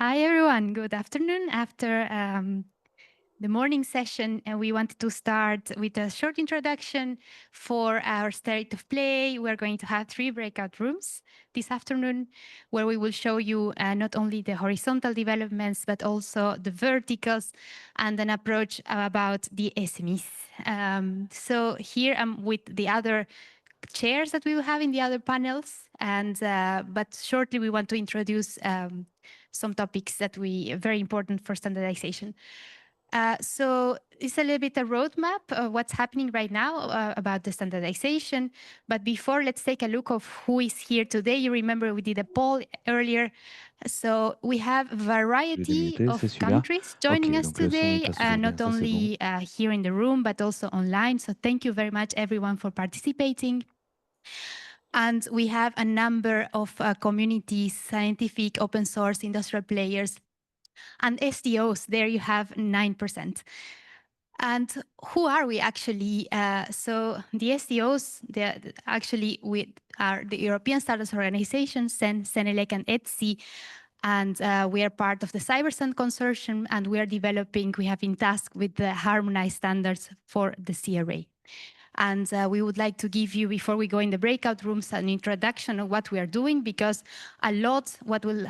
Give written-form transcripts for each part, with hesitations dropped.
Hi, everyone. Good afternoon. After the morning session, and we wanted to start with a short introduction for our state of play. We're going to have 3 breakout rooms this afternoon, where we will show you not only the horizontal developments, but also the verticals and an approach about the SMEs. So here I'm with the other chairs that we will have in the other panels. And but shortly, we want to introduce some topics that we are very important for standardization. So it's a little bit a roadmap of what's happening right now about the standardization. But before, let's take a look of who is here today. You remember we did a poll earlier. So we have a Celui de variety l'unité, c'est of celui-là. countries Ok, joining us donc le son, il today, passe toujours bien, not ça c'est bon. only here in the room, but also online. So thank you very much, everyone, for participating. And we have a number of communities, scientific, open source, industrial players, and SDOs. There you have 9%. And who are we actually? So the SDOs, actually are the European Standards Organization, CENELEC and ETSI, and we are part of the CyberSand Consortium, and we have been tasked with the harmonized standards for the CRA. And we would like to give you, before we go in the breakout rooms, an introduction of what we are doing, because a lot what will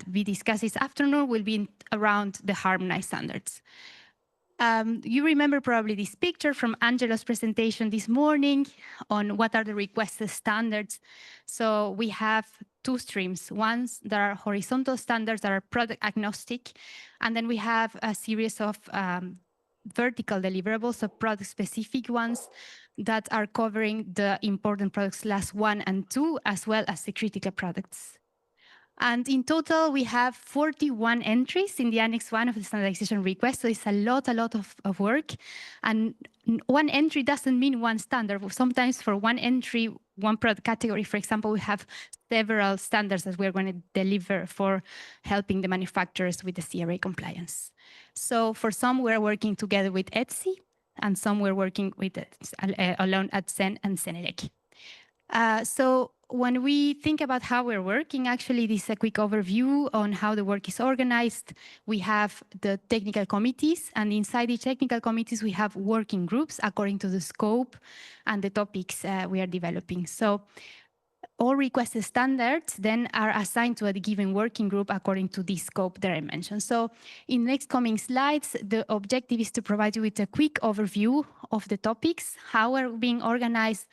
be discussed this afternoon will be around the harmonized standards. You remember probably this picture from Angelo's presentation this morning on what are the requested standards. So we have 2 streams. Ones that are horizontal standards that are product agnostic, and then we have a series of vertical deliverables, so product-specific ones that are covering the important products class 1 and 2, as well as the critical products. And in total, we have 41 entries in the Annex 1 of the standardization request. So it's a lot of work. And one entry doesn't mean one standard. Sometimes for one entry, one product category, for example, we have several standards that we're going to deliver for helping the manufacturers with the CRA compliance. So for some, we're working together with ETSI, and some we're working with alone at CEN and CENELEC. So when we think about how we're working, actually, this is a quick overview on how the work is organized. We have the technical committees, and inside the technical committees, we have working groups according to the scope and the topics we are developing. So all requested standards then are assigned to a given working group according to this scope that I mentioned. So in next coming slides, the objective is to provide you with a quick overview of the topics, how we're being organized,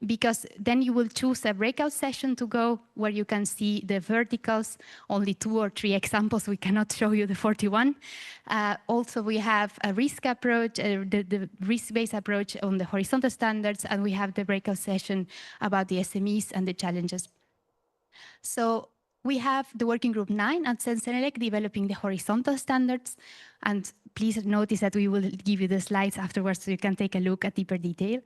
because then you will choose a breakout session to go where you can see the verticals, only 2 or 3 examples. We cannot show you the 41. Also, we have a risk approach, the risk-based approach on the horizontal standards, and we have the breakout session about the SMEs and the challenges. So we have the working group 9 at CENELEC developing the horizontal standards. And please notice that we will give you the slides afterwards so you can take a look at deeper detail.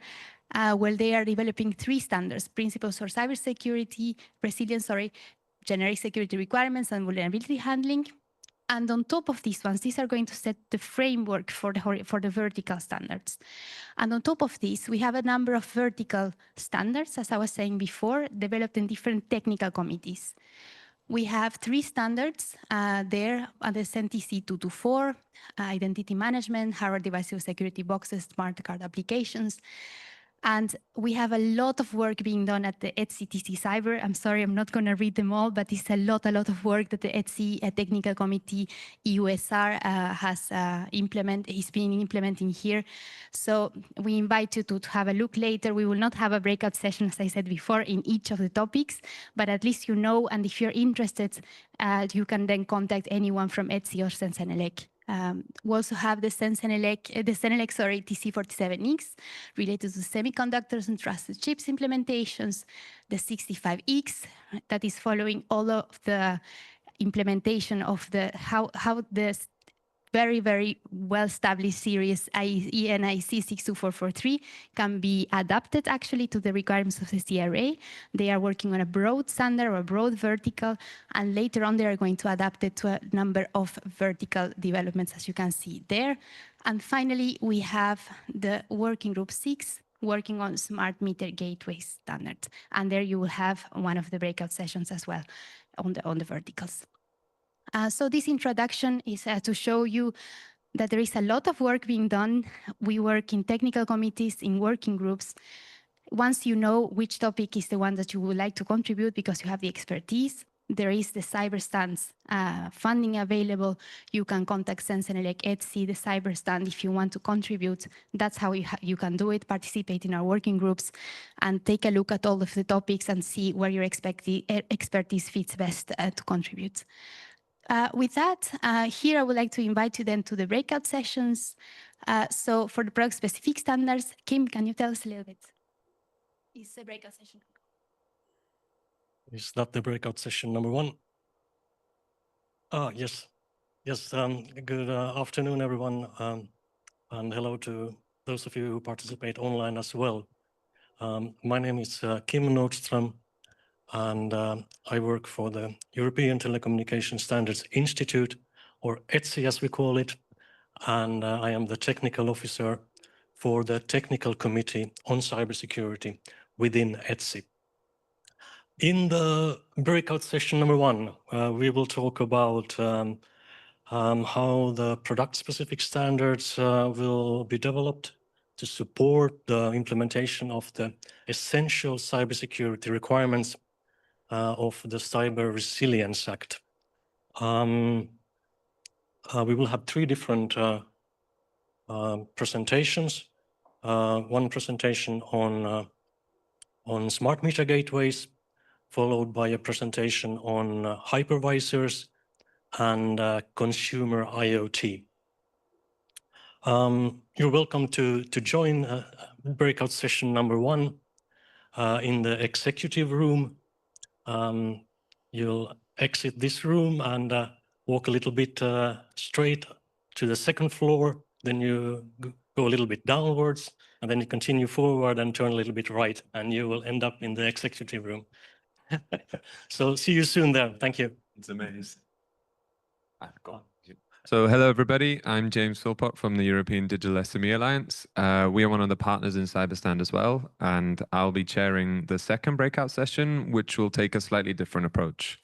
Where they are developing 3 standards: principles for cybersecurity, resilience, generic security requirements, and vulnerability handling. And on top of these ones, these are going to set the framework for the vertical standards. And on top of this, we have a number of vertical standards, as I was saying before, developed in different technical committees. We have 3 standards there at the CENTC 224, identity management, hardware device security boxes, smart card applications. And we have a lot of work being done at the ETSI Cyber. I'm sorry, I'm not going to read them all, but it's a lot of work that the ETSI Technical Committee EUSR is being implementing here. So we invite you to have a look later. We will not have a breakout session, as I said before, in each of the topics, but at least you know, and if you're interested, you can then contact anyone from ETSI or CENELEC. We also have the CENELEC TC47X related to semiconductors and trusted chips implementations, the 65X that is following all of the implementation of how the very well-established series ENIC 62443 can be adapted actually to the requirements of the CRA. They are working on a broad standard or a broad vertical, and later on they are going to adapt it to a number of vertical developments, as you can see there. And finally, we have the working group 6 working on smart meter gateway standards. And there you will have one of the breakout sessions as well on the verticals. So this introduction is to show you that there is a lot of work being done. We work in technical committees, in working groups. Once you know which topic is the one that you would like to contribute because you have the expertise, there is the CyberStand's funding available. You can contact Sensenelec, Etsy, the CyberStand if you want to contribute. That's how you can do it. Participate in our working groups and take a look at all of the topics and see where your expertise fits best to contribute. With that, here I would like to invite you then to the breakout sessions. So for the product-specific standards, Kim, can you tell us a little bit? Is the breakout session? Is that the breakout session number 1? Yes. Yes, good afternoon, everyone, and hello to those of you who participate online as well. My name is Kim Nordström, and I work for the European Telecommunication Standards Institute, or ETSI as we call it, and I am the technical officer for the Technical Committee on Cybersecurity within ETSI. In the breakout session number 1, we will talk about how the product-specific standards will be developed to support the implementation of the essential cybersecurity requirements of the Cyber Resilience Act. We will have 3 different presentations. One presentation on smart meter gateways, followed by a presentation on hypervisors and consumer IoT. You're welcome to join breakout session number 1 in the executive room. You'll exit this room and walk a little bit straight to the 2nd floor. Then you go a little bit downwards, and then you continue forward and turn a little bit right, and you will end up in the executive room. So see you soon there. Thank you. It's amazing. So hello, everybody. I'm James Philpott from the European Digital SME Alliance. We are one of the partners in CyberStand as well, and I'll be chairing the 2nd breakout session, which will take a slightly different approach.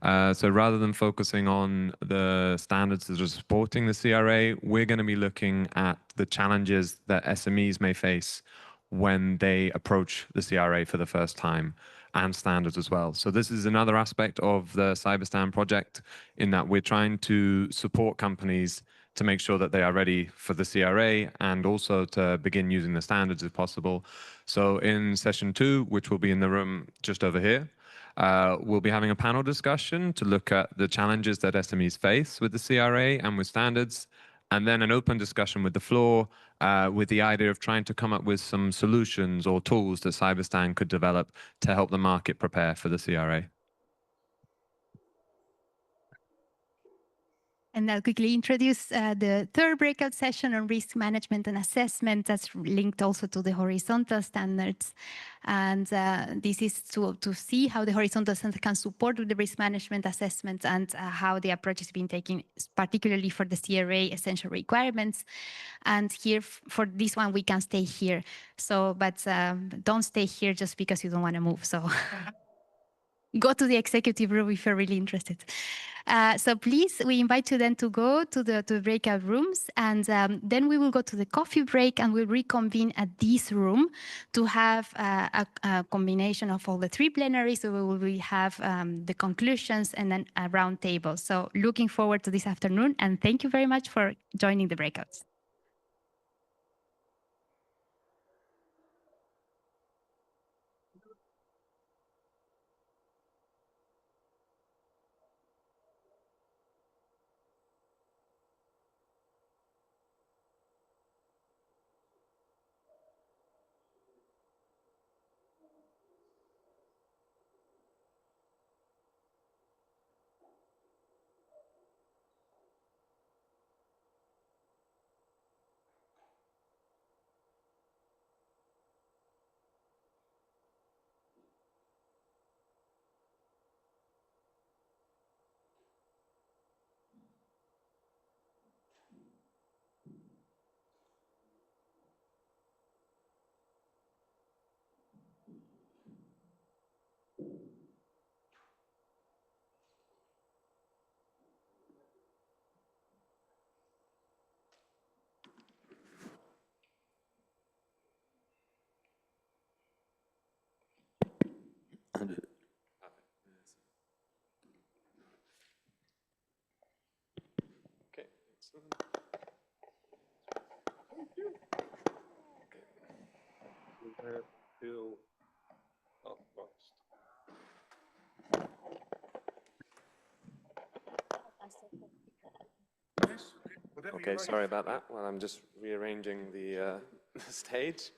So rather than focusing on the standards that are supporting the CRA, we're going to be looking at the challenges that SMEs may face when they approach the CRA for the first time, and standards as well. So this is another aspect of the CyberStand project, in that we're trying to support companies to make sure that they are ready for the CRA and also to begin using the standards if possible. So in session 2, which will be in the room just over here, we'll be having a panel discussion to look at the challenges that SMEs face with the CRA and with standards, and then an open discussion with the floor with the idea of trying to come up with some solutions or tools that CyberStand could develop to help the market prepare for the CRA. And I'll quickly introduce the 3rd breakout session on risk management and assessment. That's linked also to the horizontal standards. And this is to see how the horizontal standard can support with the risk management assessment and how the approach is being taken, particularly for the CRA essential requirements. And here, for this one, we can stay here. So, but don't stay here just because you don't want to move. So go to the executive room if you're really interested. So please, we invite you then to go to the breakout rooms, and then we will go to the coffee break and we'll reconvene at this room to have a combination of all the 3 plenaries. So we will have the conclusions and then a round table. So looking forward to this afternoon, and thank you very much for joining the breakouts. Okay. Okay, sorry about that. Well, I'm just rearranging the stage.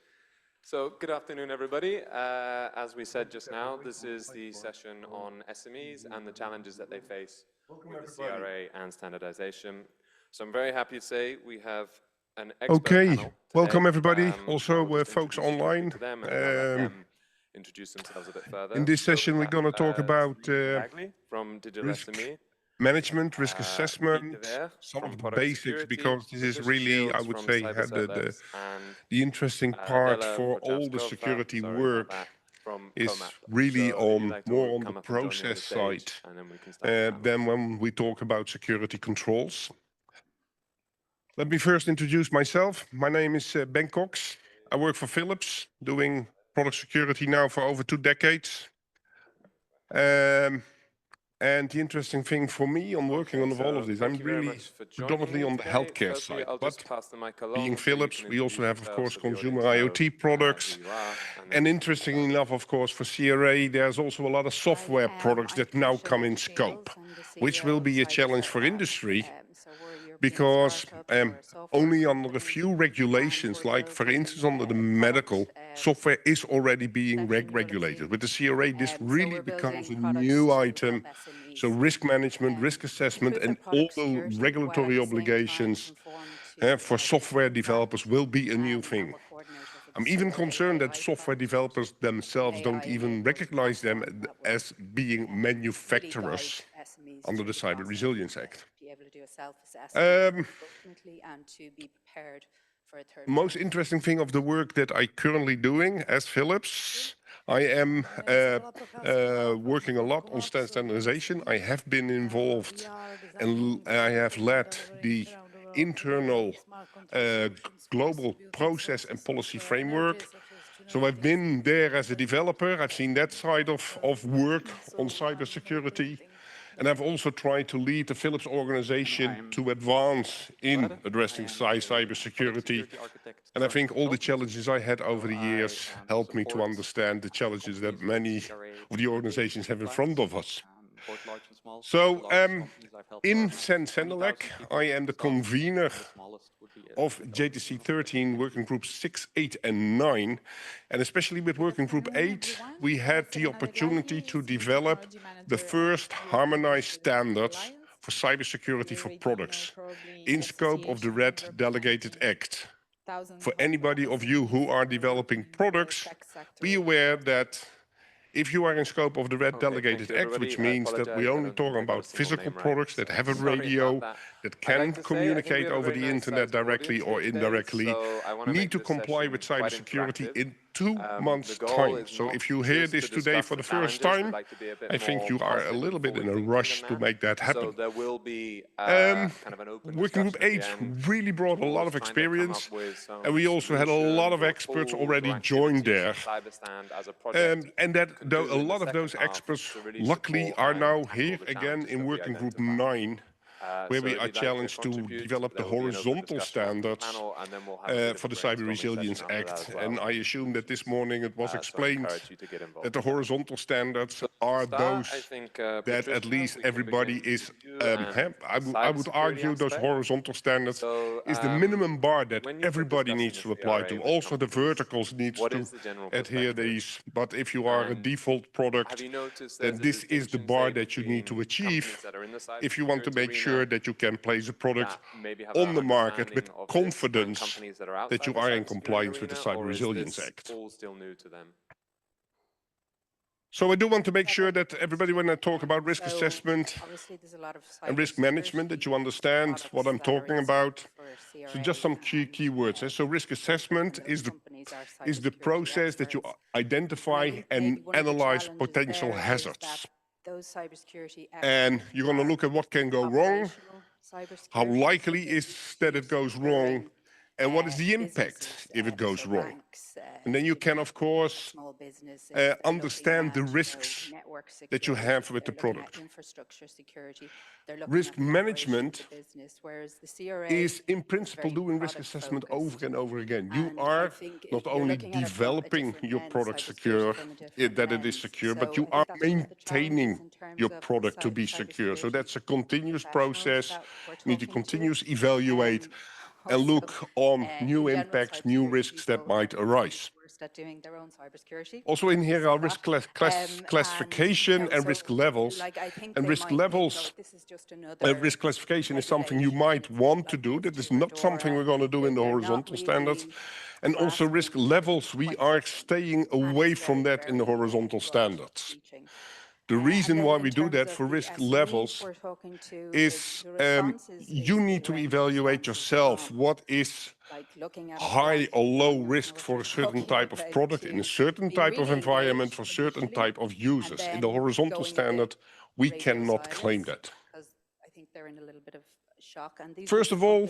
So, good afternoon, everybody. As we said just now, this is the session on SMEs and the challenges that they face with the CRA and standardization. So, I'm very happy to say we have an expert panel today. Welcome everybody. I will Also, just folks introduce you quickly online. to them, and then I'll let them introduce themselves a bit further. In this So we session, we're have, going to talk about Steve Bagley from Digital risk SME, management, risk Pete assessment, Dever some from of the product basics, security, because this is Patricia really, I Shields would from say, cyber service, and the interesting part Della for all the Prochaskova, security sorry about work that, from is Comap. really So if you'd on like more to on the come up and join me on process the stage, side and then we can start the panel. than when we talk about security controls. Let me first introduce myself. My name is Ben Cox. I work for Philips, doing product security now for over 2 decades. And the interesting thing for me on working on all of this, I'm really predominantly on the healthcare side. But being Philips, we also have, of course, consumer IoT products. And interestingly enough, of course, for CRA, there's also a lot of software products that now come in scope, which will be a challenge for industry because only under a few regulations, like for instance under the medical, software is already being regulated. With the CRA, this really becomes a new item. So risk management, risk assessment, and all the regulatory obligations for software developers will be a new thing. I'm even concerned that software developers themselves don't even recognize them as being manufacturers under the Cyber Resilience Act. Most interesting thing of the work that I currently doing as Philips, I am working a lot on standardization. I have been involved and I have led the internal global process and policy framework. So I've been there as a developer. I've seen that side of work on cybersecurity. And I've also tried to lead the Philips organization to advance in addressing cybersecurity. And I think all the challenges I had over the years helped me to understand the challenges that many of the organizations have in front of us. So in Sensenelec, I am the convener of JTC 13 working groups 6, 8 and 9. And especially with working group 8, we had the opportunity to develop the first harmonized standards for cybersecurity for products in scope of the Red Delegated Act. For anybody of you who are developing products, be aware that if you are in scope of the Red Delegated Act, which means that we're only talking about physical products that have a radio, that can communicate over the internet directly or indirectly, need to comply with cybersecurity in 2 months' time. So if you hear this today for the first time, I think you are a little bit in a rush to make that happen. So there will be kind of an open Working Group 8 really brought a lot of experience, and we also had a lot of experts already joined there. And that though a lot of those experts luckily are now here again in Working Group 9, where we are challenged to develop the horizontal standards for the Cyber Resilience Act. And I assume that this morning it was explained that the horizontal standards are those that at least everybody is, I would argue those horizontal standards is the minimum bar that everybody needs to apply to. Also the verticals needs to adhere these, but if you are a default product, then this is the bar that you need to achieve if you want to make sure that you can place a product on the market with confidence that you are in compliance with the Cyber Resilience Act. So I do want to make sure that everybody, when I talk about risk assessment and risk management, that you understand what I'm talking about. So just some key keywords. So risk assessment is the process that you identify and analyze potential hazards. And you're going to look at what can go wrong, how likely is that it goes wrong, and what is the impact if it goes wrong. And then you can, of course, understand the risks that you have with the product. Risk management is, in principle, doing risk assessment over and over again. You are not only developing your product secure, that it is secure, but you are maintaining your product to be secure. So that's a continuous process. You need to continuously evaluate and look on new impacts, new risks that might arise. Also in here are risk classification and risk levels. And risk levels, risk classification is something you might want to do. That is not something we're going to do in the horizontal standards. And also risk levels, we are staying away from that in the horizontal standards. The reason why we do that for risk levels is you need to evaluate yourself what is high or low risk for a certain type of product in a certain type of environment for certain type of users. In the horizontal standard, we cannot claim that. First of all,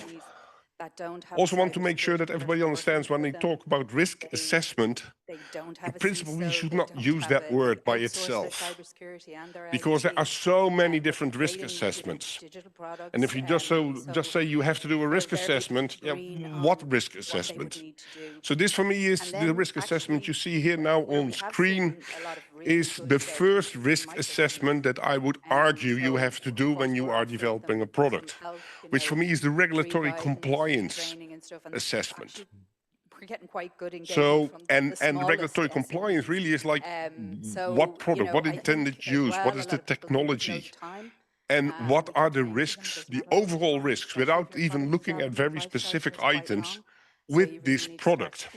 also want to make sure that everybody understands when we talk about risk assessment, in principle, we should not use that word by itself because there are so many different risk assessments. And if you just say you have to do a risk assessment, yeah, what risk assessment? So this for me is the risk assessment you see here now on screen is the first risk assessment that I would argue you have to do when you are developing a product, which for me is the regulatory compliance assessment. We're getting quite good engagement so, from and regulatory compliance really is like what product, what intended use, what is the technology, and what are the risks, the overall risks, without even looking at very specific items with this product.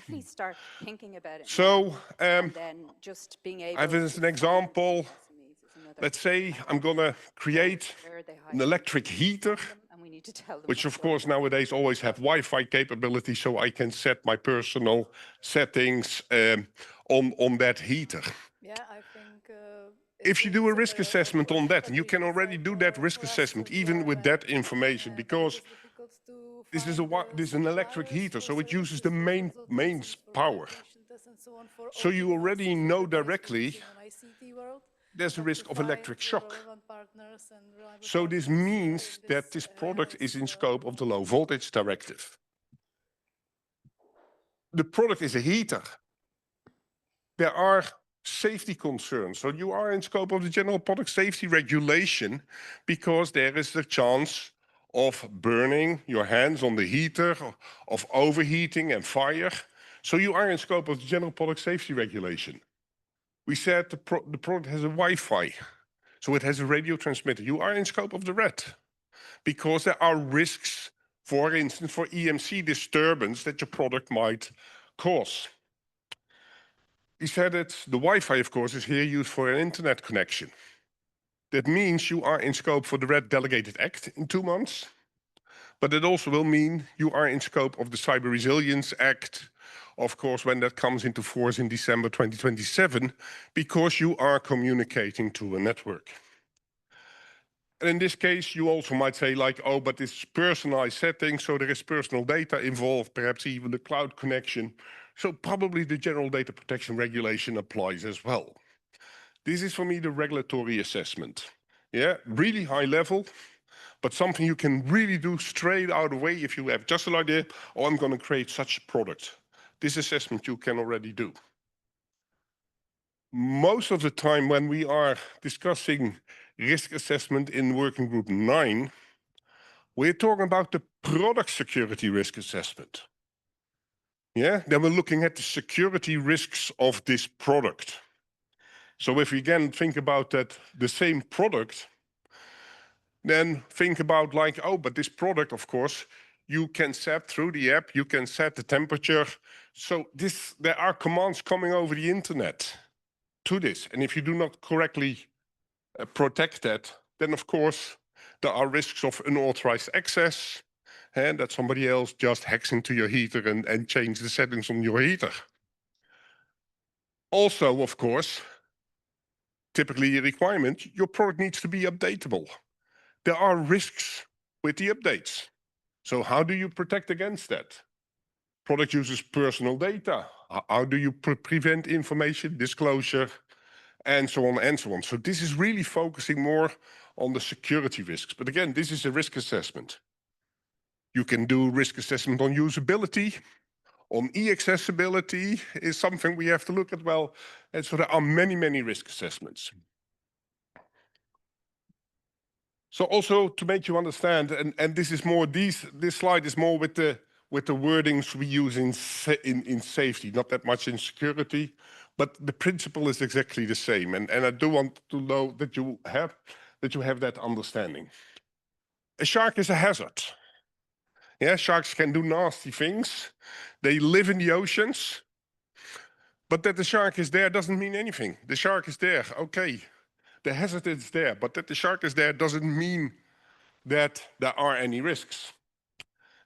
So, I have as an example, let's say I'm going to create an electric heater, which of course nowadays always have Wi-Fi capability, so I can set my personal settings on that heater. Yeah, I think if you do a risk assessment on that, and you can already do that risk assessment even with that information, because this is an electric heater, so it uses the mains power. So you already know directly there's a risk of electric shock. So this means that this product is in scope of the low voltage directive. The product is a heater. There are safety concerns. So you are in scope of the general product safety regulation because there is the chance of burning your hands on the heater, of overheating and fire. So you are in scope of the general product safety regulation. We said the product has a Wi-Fi, so it has a radio transmitter. You are in scope of the red because there are risks, for instance, for EMC disturbance that your product might cause. We said that the Wi-Fi, of course, is here used for an internet connection. That means you are in scope for the Red Delegated Act in 2 months, but it also will mean you are in scope of the Cyber Resilience Act, of course, when that comes into force in December 2027, because you are communicating to a network. And in this case, you also might say like, oh, but it's personalized settings, so there is personal data involved, perhaps even the cloud connection. So probably the General Data Protection Regulation applies as well. This is for me the regulatory assessment. Yeah, really high level, but something you can really do straight out of the way if you have just an idea, oh, I'm going to create such a product. This assessment you can already do. Most of the time when we are discussing risk assessment in working group 9, we're talking about the product security risk assessment. Yeah, then we're looking at the security risks of this product. So if we again think about that, the same product, then think about like, oh, but this product, of course, you can set through the app, you can set the temperature. So there are commands coming over the internet to this. And if you do not correctly protect that, then of course, there are risks of unauthorized access, and that somebody else just hacks into your heater and changes the settings on your heater. Also, of course, typically a requirement, your product needs to be updatable. There are risks with the updates. So how do you protect against that? Product uses personal data. How do you prevent information disclosure, and so on and so on. So this is really focusing more on the security risks. But again, this is a risk assessment. You can do risk assessment on usability, on e-accessibility is something we have to look at well. And so there are many, many risk assessments. So also to make you understand, and this is more, this slide is more with the wordings we use in safety, not that much in security, but the principle is exactly the same. And I do want to know that you have that understanding. A shark is a hazard. Yeah, sharks can do nasty things. They live in the oceans. But that the shark is there doesn't mean anything. The shark is there, okay. The hazard is there, but that the shark is there doesn't mean that there are any risks.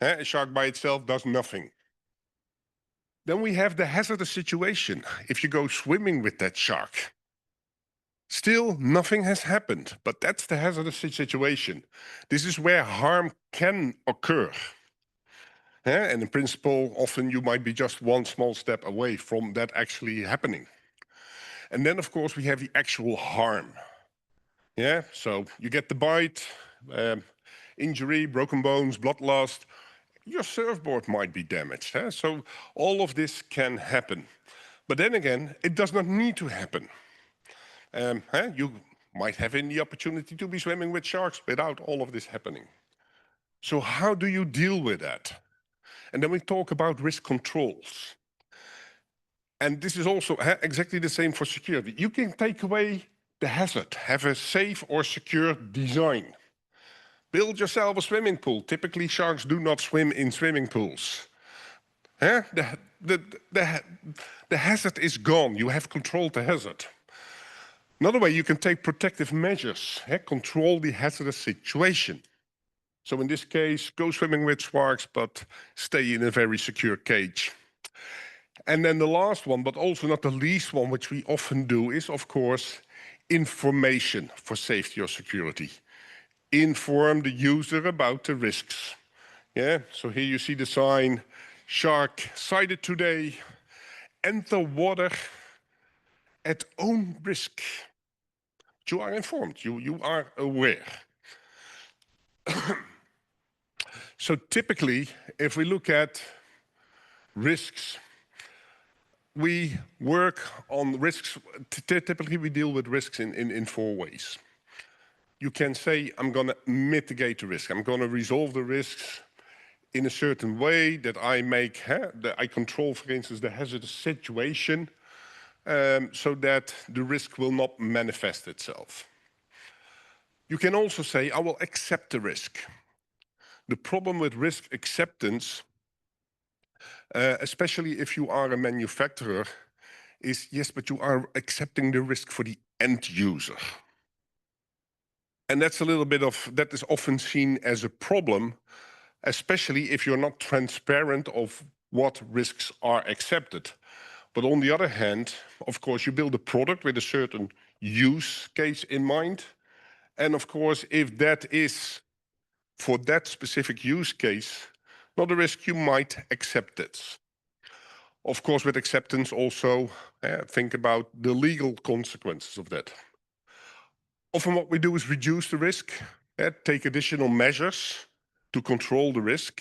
A shark by itself does nothing. Then we have the hazardous situation. If you go swimming with that shark, still nothing has happened, but that's the hazardous situation. This is where harm can occur. And in principle, often you might be just one small step away from that actually happening. And then, of course, we have the actual harm. Yeah, so you get the bite, injury, broken bones, blood loss. Your surfboard might be damaged. So all of this can happen. But then again, it does not need to happen. You might have the opportunity to be swimming with sharks without all of this happening. So how do you deal with that? And then we talk about risk controls. And this is also exactly the same for security. You can take away the hazard, have a safe or secure design. Build yourself a swimming pool. Typically, sharks do not swim in swimming pools. The hazard is gone. You have controlled the hazard. Another way, you can take protective measures, control the hazardous situation. So in this case, go swimming with sharks, but stay in a very secure cage. And then the last one, but also not the least one, which we often do, is, of course, information for safety or security. Inform the user about the risks. Yeah, so here you see the sign, shark sighted today, enter water at own risk. You are informed, you are aware. So typically, if we look at risks, we work on risks. Typically, we deal with risks in four ways. You can say, I'm going to mitigate the risk. I'm going to resolve the risks in a certain way that I make, that I control, for instance, the hazardous situation, so that the risk will not manifest itself. You can also say, I will accept the risk. The problem with risk acceptance, especially if you are a manufacturer, is yes, but you are accepting the risk for the end user. And that's a little bit of, that is often seen as a problem, especially if you're not transparent of what risks are accepted. But on the other hand, of course, you build a product with a certain use case in mind. And of course, if that is for that specific use case, not a risk, you might accept it. Of course, with acceptance also, think about the legal consequences of that. Often what we do is reduce the risk, take additional measures to control the risk,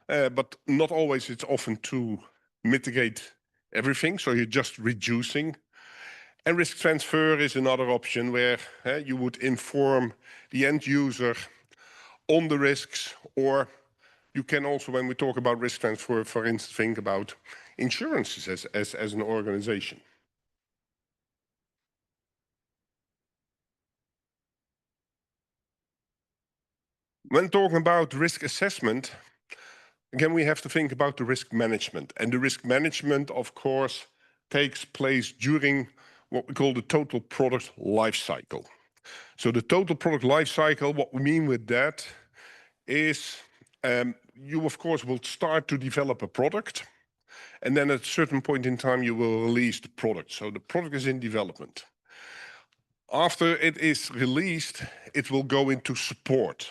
but not always. It's often to mitigate everything, so you're just reducing. And risk transfer is another option where you would inform the end user on the risks, or you can also, when we talk about risk transfer, for instance, think about insurances as an organization. When talking about risk assessment, again, we have to think about the risk management. And the risk management, of course, takes place during what we call the total product life cycle. So the total product life cycle, what we mean with that is you, of course, will start to develop a product. And then at a certain point in time, you will release the product. So the product is in development. After it is released, it will go into support.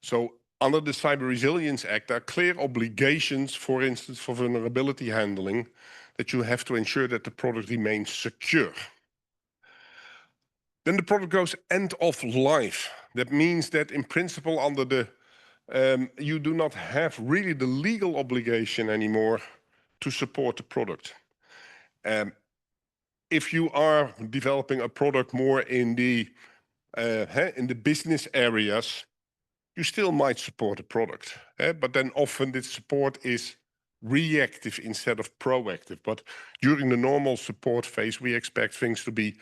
So under the Cyber Resilience Act, there are clear obligations, for instance, for vulnerability handling, that you have to ensure that the product remains secure. Then the product goes end of life. That means that in principle, under the you do not have really the legal obligation anymore to support the product. If you are developing a product more in the business areas, you still might support a product, but then often the support is reactive instead of proactive. But during the normal support phase, we expect things to be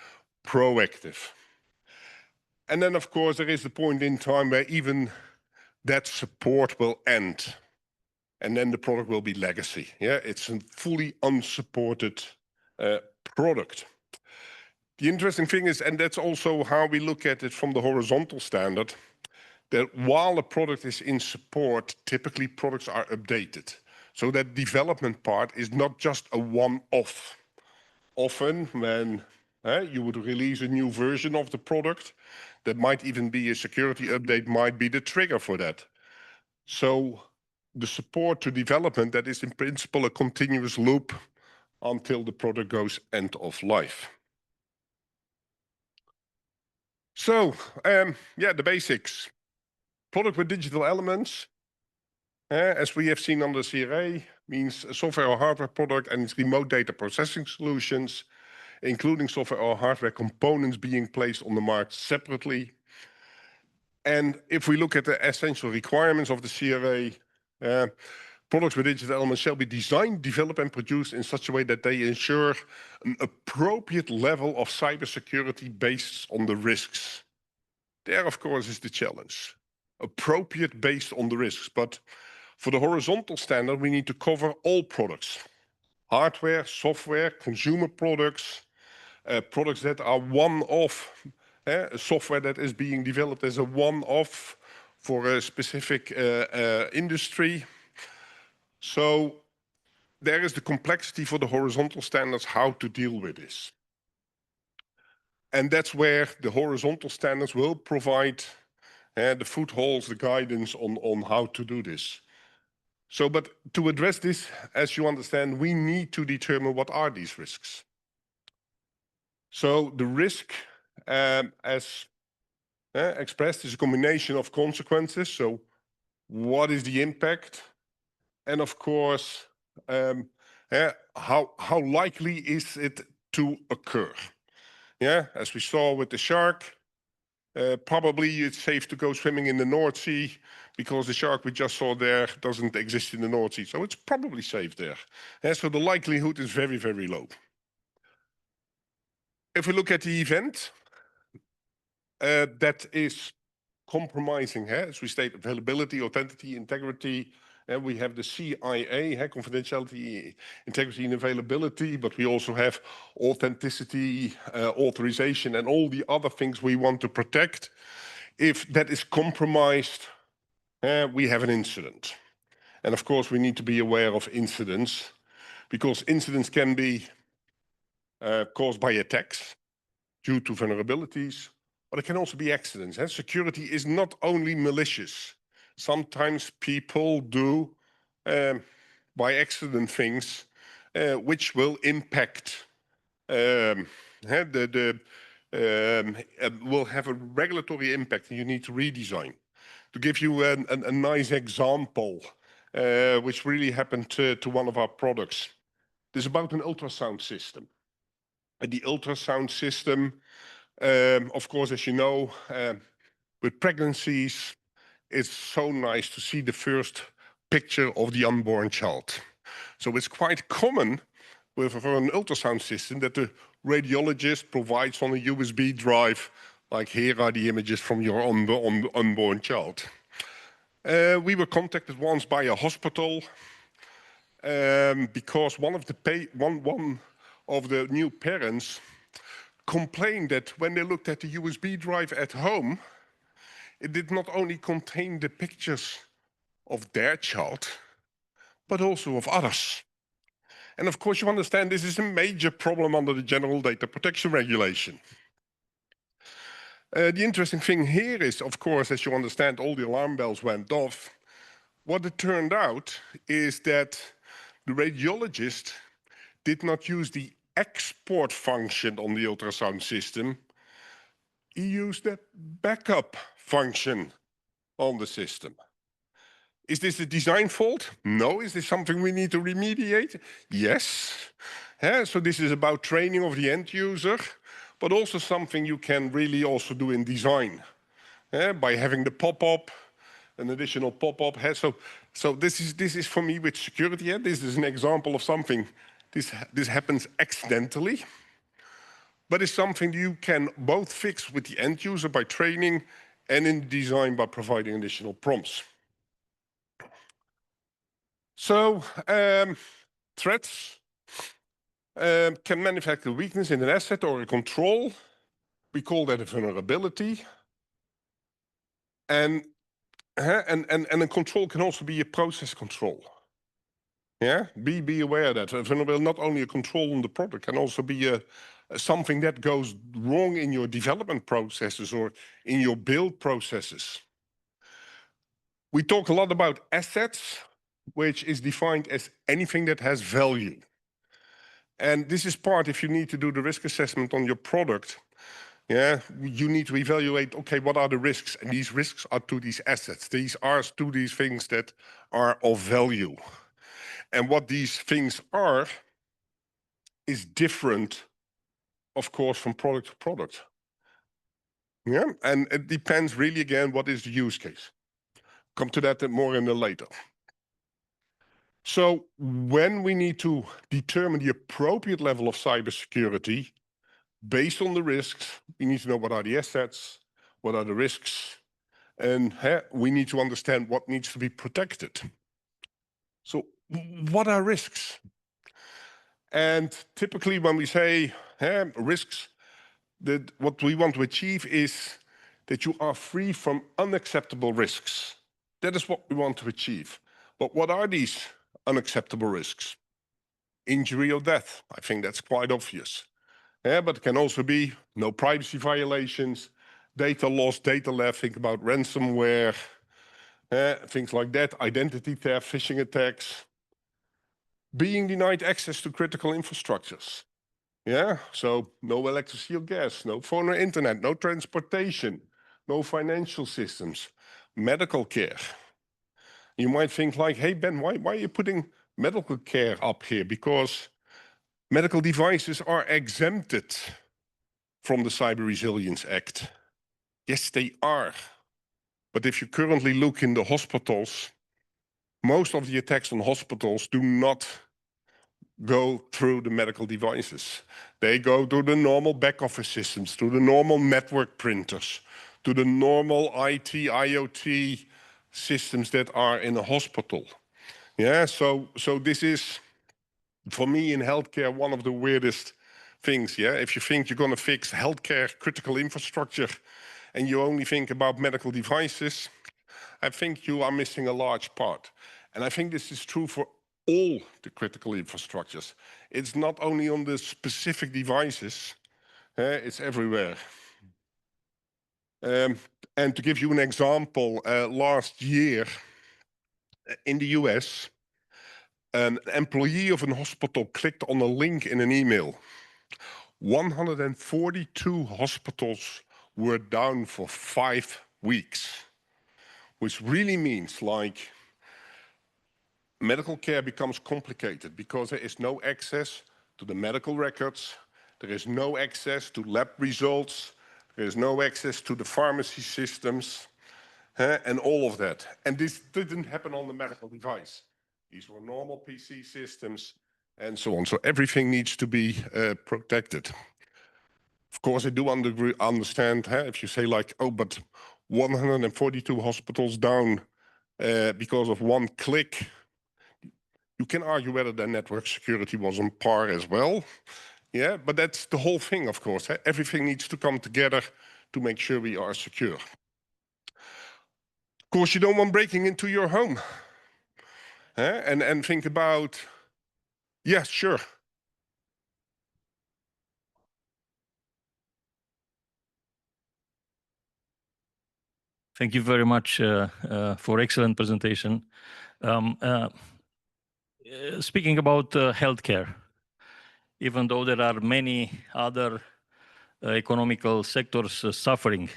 proactive. And then, of course, there is the point in time where even that support will end. And then the product will be legacy. Yeah, it's a fully unsupported product. The interesting thing is, and that's also how we look at it from the horizontal standard, that while a product is in support, typically products are updated. So that development part is not just a one-off. Often when you would release a new version of the product, that might even be a security update, might be the trigger for that. So the support to development, that is in principle a continuous loop until the product goes end of life. So, yeah, the basics. Product with digital elements, as we have seen on the CRA, means a software or hardware product and its remote data processing solutions, including software or hardware components being placed on the market separately. And if we look at the essential requirements of the CRA, products with digital elements shall be designed, developed, and produced in such a way that they ensure an appropriate level of cybersecurity based on the risks. There, of course, is the challenge. Appropriate based on the risks. But for the horizontal standard, we need to cover all products. Hardware, software, consumer products, products that are one-off, software that is being developed as a one-off for a specific industry. So there is the complexity for the horizontal standards, how to deal with this. And that's where the horizontal standards will provide the footholds, the guidance on how to do this. So, but to address this, as you understand, we need to determine what are these risks. So the risk, as expressed, is a combination of consequences. So what is the impact? And of course, how likely is it to occur? Yeah, as we saw with the shark, probably it's safe to go swimming in the North Sea because the shark we just saw there doesn't exist in the North Sea. So it's probably safe there. So the likelihood is very, very low. If we look at the event, that is compromising, as we state, availability, authenticity, integrity. We have the CIA, confidentiality, integrity, and availability, but we also have authenticity, authorization, and all the other things we want to protect. If that is compromised, we have an incident. And of course, we need to be aware of incidents, because incidents can be caused by attacks due to vulnerabilities, but it can also be accidents. Security is not only malicious. Sometimes people do by accident things which will impact will have a regulatory impact, and you need to redesign. To give you a nice example, which really happened to one of our products. This is about an ultrasound system. The ultrasound system, of course, as you know, with pregnancies, it's so nice to see the first picture of the unborn child. So it's quite common for an ultrasound system that the radiologist provides on a USB drive, like here are the images from your unborn child. We were contacted once by a hospital because one of the new parents complained that when they looked at the USB drive at home, it did not only contain the pictures of their child, but also of others. And of course, you understand this is a major problem under the General Data Protection Regulation. The interesting thing here is, of course, as you understand, all the alarm bells went off. What it turned out is that the radiologist did not use the export function on the ultrasound system. He used the backup function on the system. Is this a design fault? No. Is this something we need to remediate? Yes. So this is about training of the end user, but also something you can really also do in design by having the pop-up, an additional pop-up. So this is for me with security. This is an example of something. This happens accidentally, but it's something you can both fix with the end user by training and in design by providing additional prompts. So threats can manufacture weakness in an asset or a control. We call that a vulnerability. And a control can also be a process control. Yeah, be aware that a vulnerability, not only a control on the product, can also be something that goes wrong in your development processes or in your build processes. We talk a lot about assets, which is defined as anything that has value. And this is part, if you need to do the risk assessment on your product, yeah, you need to evaluate, okay, what are the risks? And these risks are to these assets. These are to these things that are of value. And what these things are is different, of course, from product to product. Yeah, and it depends really, again, what is the use case. Come to that more in the later. So when we need to determine the appropriate level of cybersecurity, based on the risks, we need to know what are the assets, what are the risks, and we need to understand what needs to be protected. So what are risks? And typically when we say risks, what we want to achieve is that you are free from unacceptable risks. That is what we want to achieve. But what are these unacceptable risks? Injury or death. I think that's quite obvious. But it can also be no privacy violations, data loss, data theft. Think about ransomware, things like that, identity theft, phishing attacks. Being denied access to critical infrastructures. Yeah, so no electricity or gas, no phone or internet, no transportation, no financial systems, medical care. You might think like, hey, Ben, why are you putting medical care up here? Because medical devices are exempted from the Cyber Resilience Act. Yes, they are. But if you currently look in the hospitals, most of the attacks on hospitals do not go through the medical devices. They go to the normal back office systems, to the normal network printers, to the normal IT, IoT systems that are in a hospital. Yeah, so this is, for me in healthcare, one of the weirdest things. Yeah, if you think you're going to fix healthcare critical infrastructure and you only think about medical devices, I think you are missing a large part. And I think this is true for all the critical infrastructures. It's not only on the specific devices, it's everywhere. And to give you an example, last year in the US, an employee of a hospital clicked on a link in an email. 142 hospitals were down for 5 weeks, which really means like medical care becomes complicated because there is no access to the medical records, there is no access to lab results, there is no access to the pharmacy systems, and all of that. And this didn't happen on the medical device. These were normal PC systems and so on. So everything needs to be protected. Of course, I do understand if you say like, oh, but 142 hospitals down because of one click. You can argue whether their network security was on par as well. Yeah, but that's the whole thing, of course. Everything needs to come together to make sure we are secure. Of course, you don't want breaking into your home. And think about, yeah, sure. Thank you very much for excellent presentation. Speaking about healthcare, even though there are many other economical sectors suffering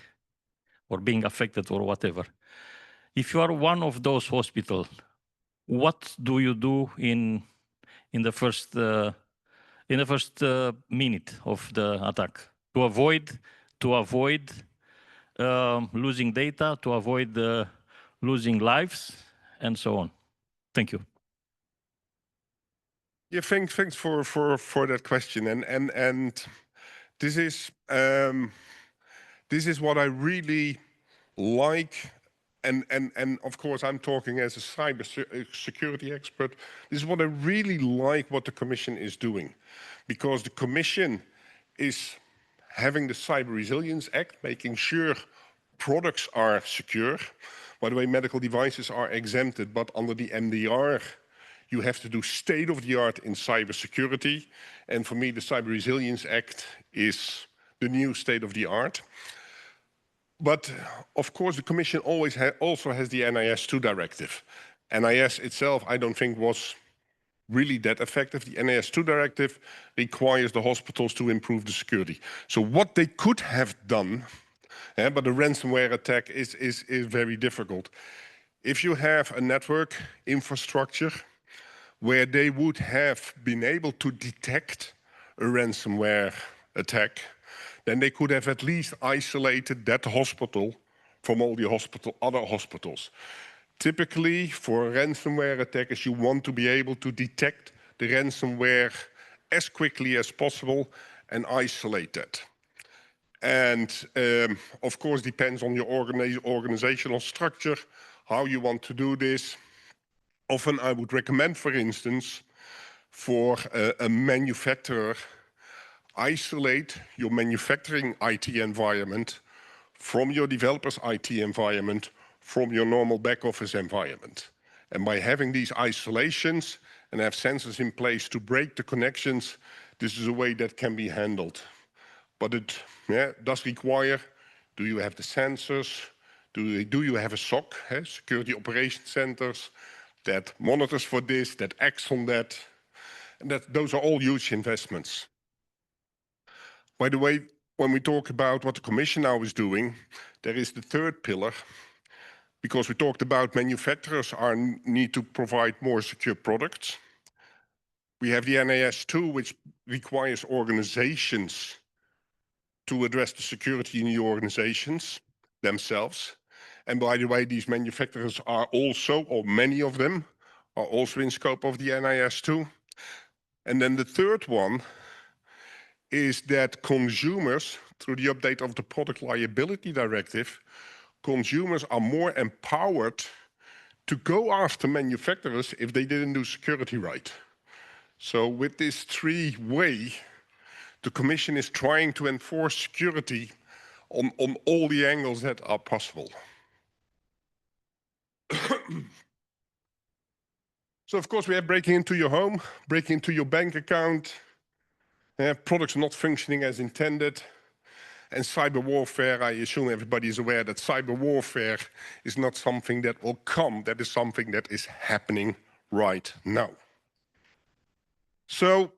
or being affected or whatever, if you are one of those hospitals, what do you do in the first minute of the attack to avoid losing data, to avoid losing lives, and so on? Thank you. Yeah, thanks for that question, and this is what I really like, and of course I'm talking as a cyber security expert. This is what I really like what the Commission is doing, because the Commission is having the Cyber Resilience Act, making sure products are secure. By the way, medical devices are exempted, but under the MDR, you have to do state-of-the-art in cybersecurity. And for me, the Cyber Resilience Act is the new state-of-the-art. But of course, the Commission always also has the NIS2 directive. NIS itself, I don't think was really that effective. The NIS2 directive requires the hospitals to improve the security. So what they could have done, but a ransomware attack is very difficult. If you have a network infrastructure where they would have been able to detect a ransomware attack, then they could have at least isolated that hospital from all the other hospitals. Typically, for ransomware attackers, you want to be able to detect the ransomware as quickly as possible and isolate that. And of course, depends on your organizational structure, how you want to do this. Often I would recommend, for instance, for a manufacturer, isolate your manufacturing IT environment from your developer's IT environment, from your normal back office environment. And by having these isolations and have sensors in place to break the connections, this is a way that can be handled. But it does require, do you have the sensors? Do you have a SOC, Security Operations Centers, that monitors for this, that acts on that? And those are all huge investments. By the way, when we talk about what the Commission now is doing, there is the third pillar, because we talked about manufacturers need to provide more secure products. We have the NIS2, which requires organizations to address the security in the organizations themselves. And by the way, these manufacturers are also, or many of them, are also in scope of the NIS2. And then the third one is that consumers, through the update of the Product Liability Directive, consumers are more empowered to go after manufacturers if they didn't do security right. So with this three-way, the Commission is trying to enforce security on all the angles that are possible. So of course we have breaking into your home, breaking into your bank account, products not functioning as intended, and cyber warfare. I assume everybody is aware that cyber warfare is not something that will come, that is something that is happening right now. So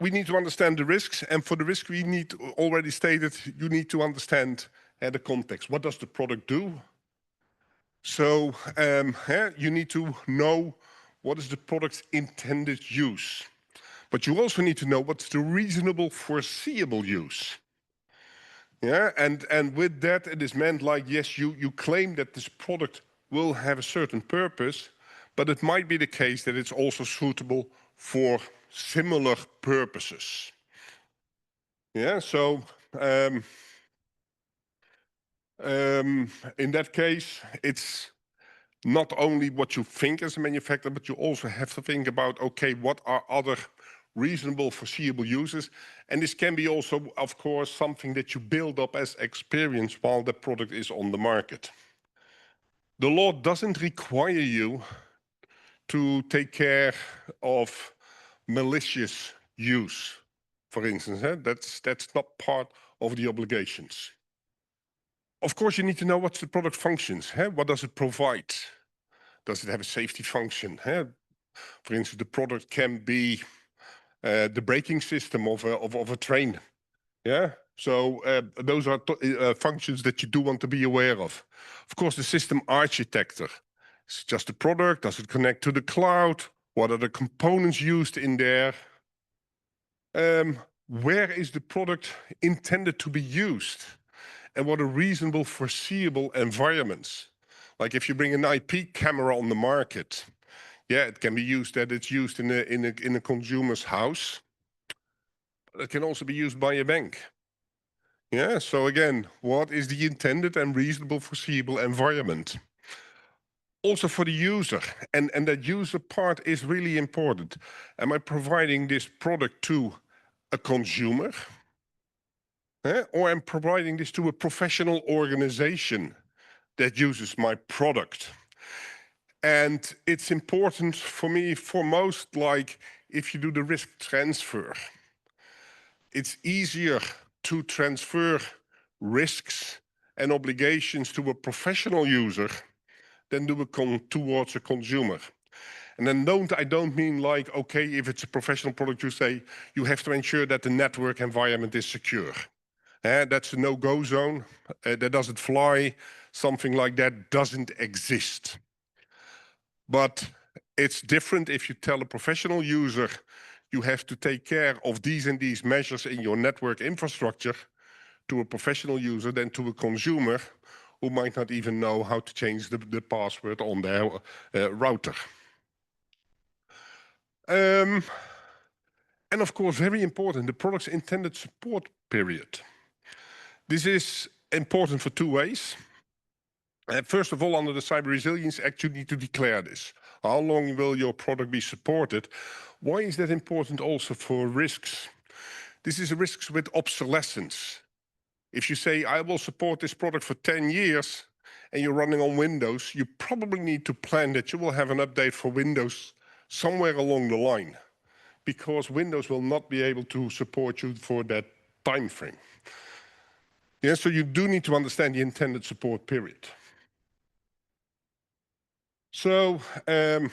we need to understand the risks, and for the risk we need, already stated, you need to understand the context. What does the product do? So you need to know what is the product's intended use. But you also need to know what's the reasonable foreseeable use. Yeah, and with that it is meant like, yes, you claim that this product will have a certain purpose, but it might be the case that it's also suitable for similar purposes. Yeah, so in that case, it's not only what you think as a manufacturer, but you also have to think about, okay, what are other reasonable foreseeable uses? And this can be also, of course, something that you build up as experience while the product is on the market. The law doesn't require you to take care of malicious use, for instance. That's not part of the obligations. Of course, you need to know what's the product functions. What does it provide? Does it have a safety function? For instance, the product can be the braking system of a train. Yeah. So those are functions that you do want to be aware of. Of course, the system architecture. It's just a product. Does it connect to the cloud? What are the components used in there? Where is the product intended to be used? And what are reasonable, foreseeable environments? Like if you bring an IP camera on the market, yeah, it can be used that it's used in a consumer's house. But it can also be used by a bank. Yeah, so again, what is the intended and reasonable, foreseeable environment? Also for the user, and that user part is really important. Am I providing this product to a consumer? Or I'm providing this to a professional organization that uses my product? And it's important for me, foremost, like if you do the risk transfer, it's easier to transfer risks and obligations to a professional user than do towards a consumer. And then I don't mean like, okay, if it's a professional product, you say you have to ensure that the network environment is secure. That's a no-go zone. That doesn't fly. Something like that doesn't exist. But it's different if you tell a professional user you have to take care of these and these measures in your network infrastructure to a professional user than to a consumer who might not even know how to change the password on their router. And of course, very important, the product's intended support period. This is important for two ways. First of all, under the Cyber Resilience Act, you need to declare this. How long will your product be supported? Why is that important also for risks? This is risks with obsolescence. If you say, I will support this product for 10 years, and you're running on Windows, you probably need to plan that you will have an update for Windows somewhere along the line, because Windows will not be able to support you for that time frame. Yeah, so you do need to understand the intended support period. So, as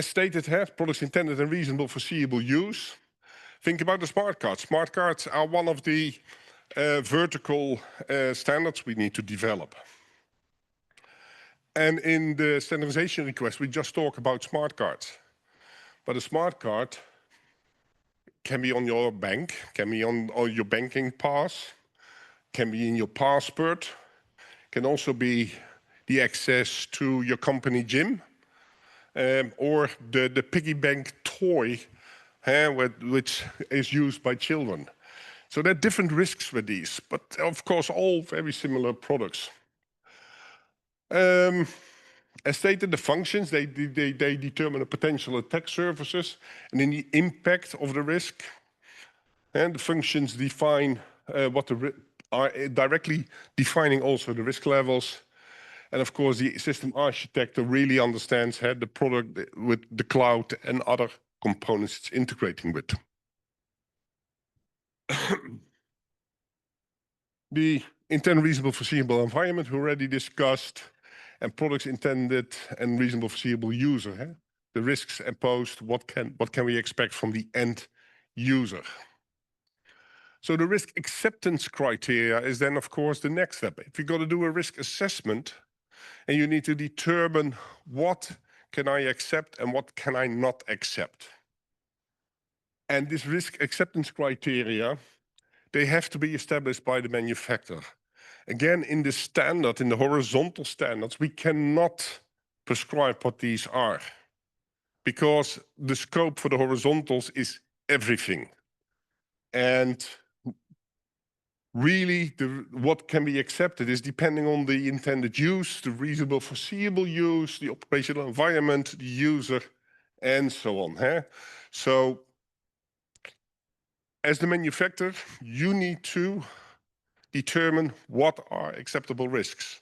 stated, products intended and reasonable foreseeable use. Think about the smart cards. Smart cards are one of the vertical standards we need to develop. And in the standardization request, we just talk about smart cards. But a smart card can be on your bank, can be on your banking pass, can be in your passport, can also be the access to your company gym, or the piggy bank toy, which is used by children. So there are different risks with these, but of course all very similar products. As stated, the functions, they determine the potential attack surfaces and then the impact of the risk. And the functions define are directly defining also the risk levels. And of course, the system architect really understands the product with the cloud and other components it's integrating with. The intended reasonable foreseeable environment we already discussed, and products intended and reasonable foreseeable user. The risks imposed, what can we expect from the end user? So the risk acceptance criteria is then, of course, the next step. If you've got to do a risk assessment, and you need to determine what can I accept and what can I not accept. And this risk acceptance criteria, they have to be established by the manufacturer. Again, in the standard, in the horizontal standards, we cannot prescribe what these are, because the scope for the horizontals is everything. And really, what can be accepted is depending on the intended use, the reasonable foreseeable use, the operational environment, the user, and so on. So, as the manufacturer, you need to determine what are acceptable risks.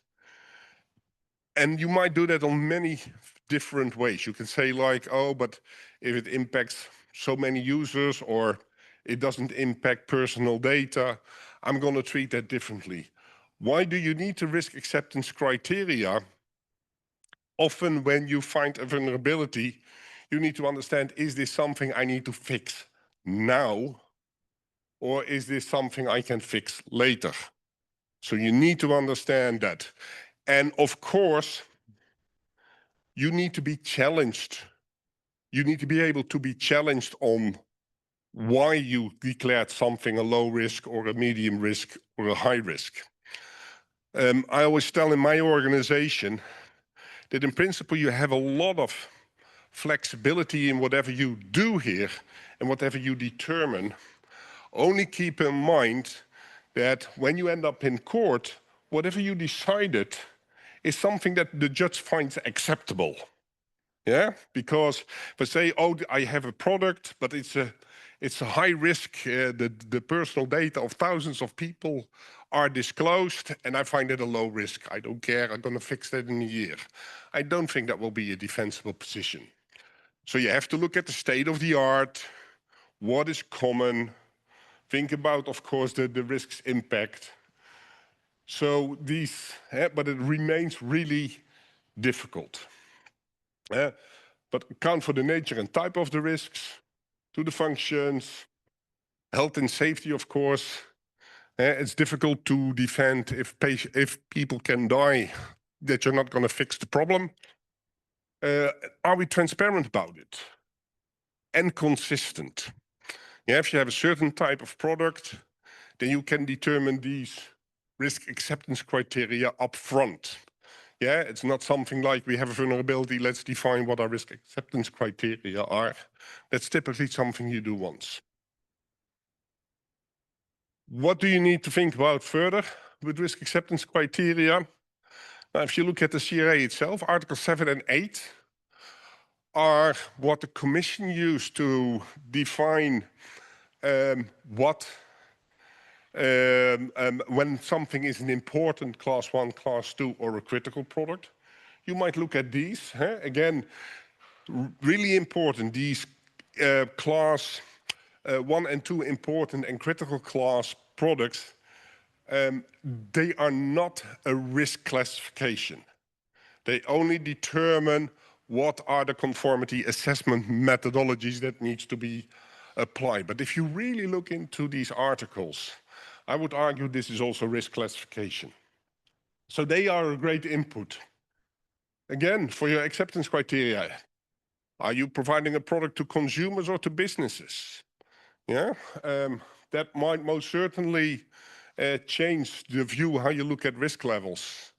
And you might do that on many different ways. You can say like, oh, but if it impacts so many users or it doesn't impact personal data, I'm going to treat that differently. Why do you need the risk acceptance criteria? Often when you find a vulnerability, you need to understand, is this something I need to fix now? Or is this something I can fix later? So you need to understand that. And of course, you need to be challenged. You need to be able to be challenged on why you declared something a low risk or a medium risk or a high risk. I always tell in my organization that in principle you have a lot of flexibility in whatever you do here and whatever you determine. Only keep in mind that when you end up in court, whatever you decided is something that the judge finds acceptable. Yeah, because if I say, oh, I have a product, but it's a high risk, the personal data of thousands of people are disclosed, and I find it a low risk. I don't care, I'm gonna fix that in a year. I don't think that will be a defensible position. So you have to look at the state of the art, what is common, think about, of course, the risks impact. So these, but it remains really difficult. But account for the nature and type of the risks, to the functions, health and safety, of course. It's difficult to defend if people can die, that you're not going to fix the problem. Are we transparent about it? And consistent. Yeah, if you have a certain type of product, then you can determine these risk acceptance criteria up front. Yeah, it's not something like we have a vulnerability, let's define what our risk acceptance criteria are. That's typically something you do once. What do you need to think about further with risk acceptance criteria? Now, if you look at the CRA itself, Article 7 and 8 are what the Commission used to define when something is an important class 1, class 2, or a critical product. You might look at these. Again, really important, these class 1 and 2 important and critical class products, they are not a risk classification. They only determine what are the conformity assessment methodologies that needs to be applied. But if you really look into these articles, I would argue this is also risk classification. So they are a great input. Again, for your acceptance criteria, are you providing a product to consumers or to businesses? Yeah, that might most certainly change the view how you look at risk levels.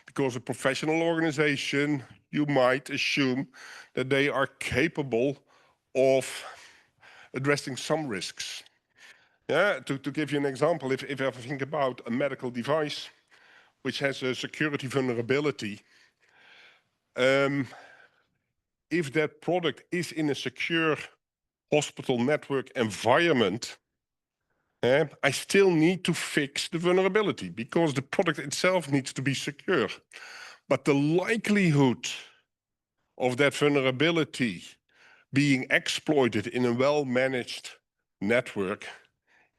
Because a professional organization, you might assume that they are capable of addressing some risks. Yeah, to give you an example, if I think about a medical device which has a security vulnerability, if that product is in a secure hospital network environment, I still need to fix the vulnerability because the product itself needs to be secure. But the likelihood of that vulnerability being exploited in a well-managed network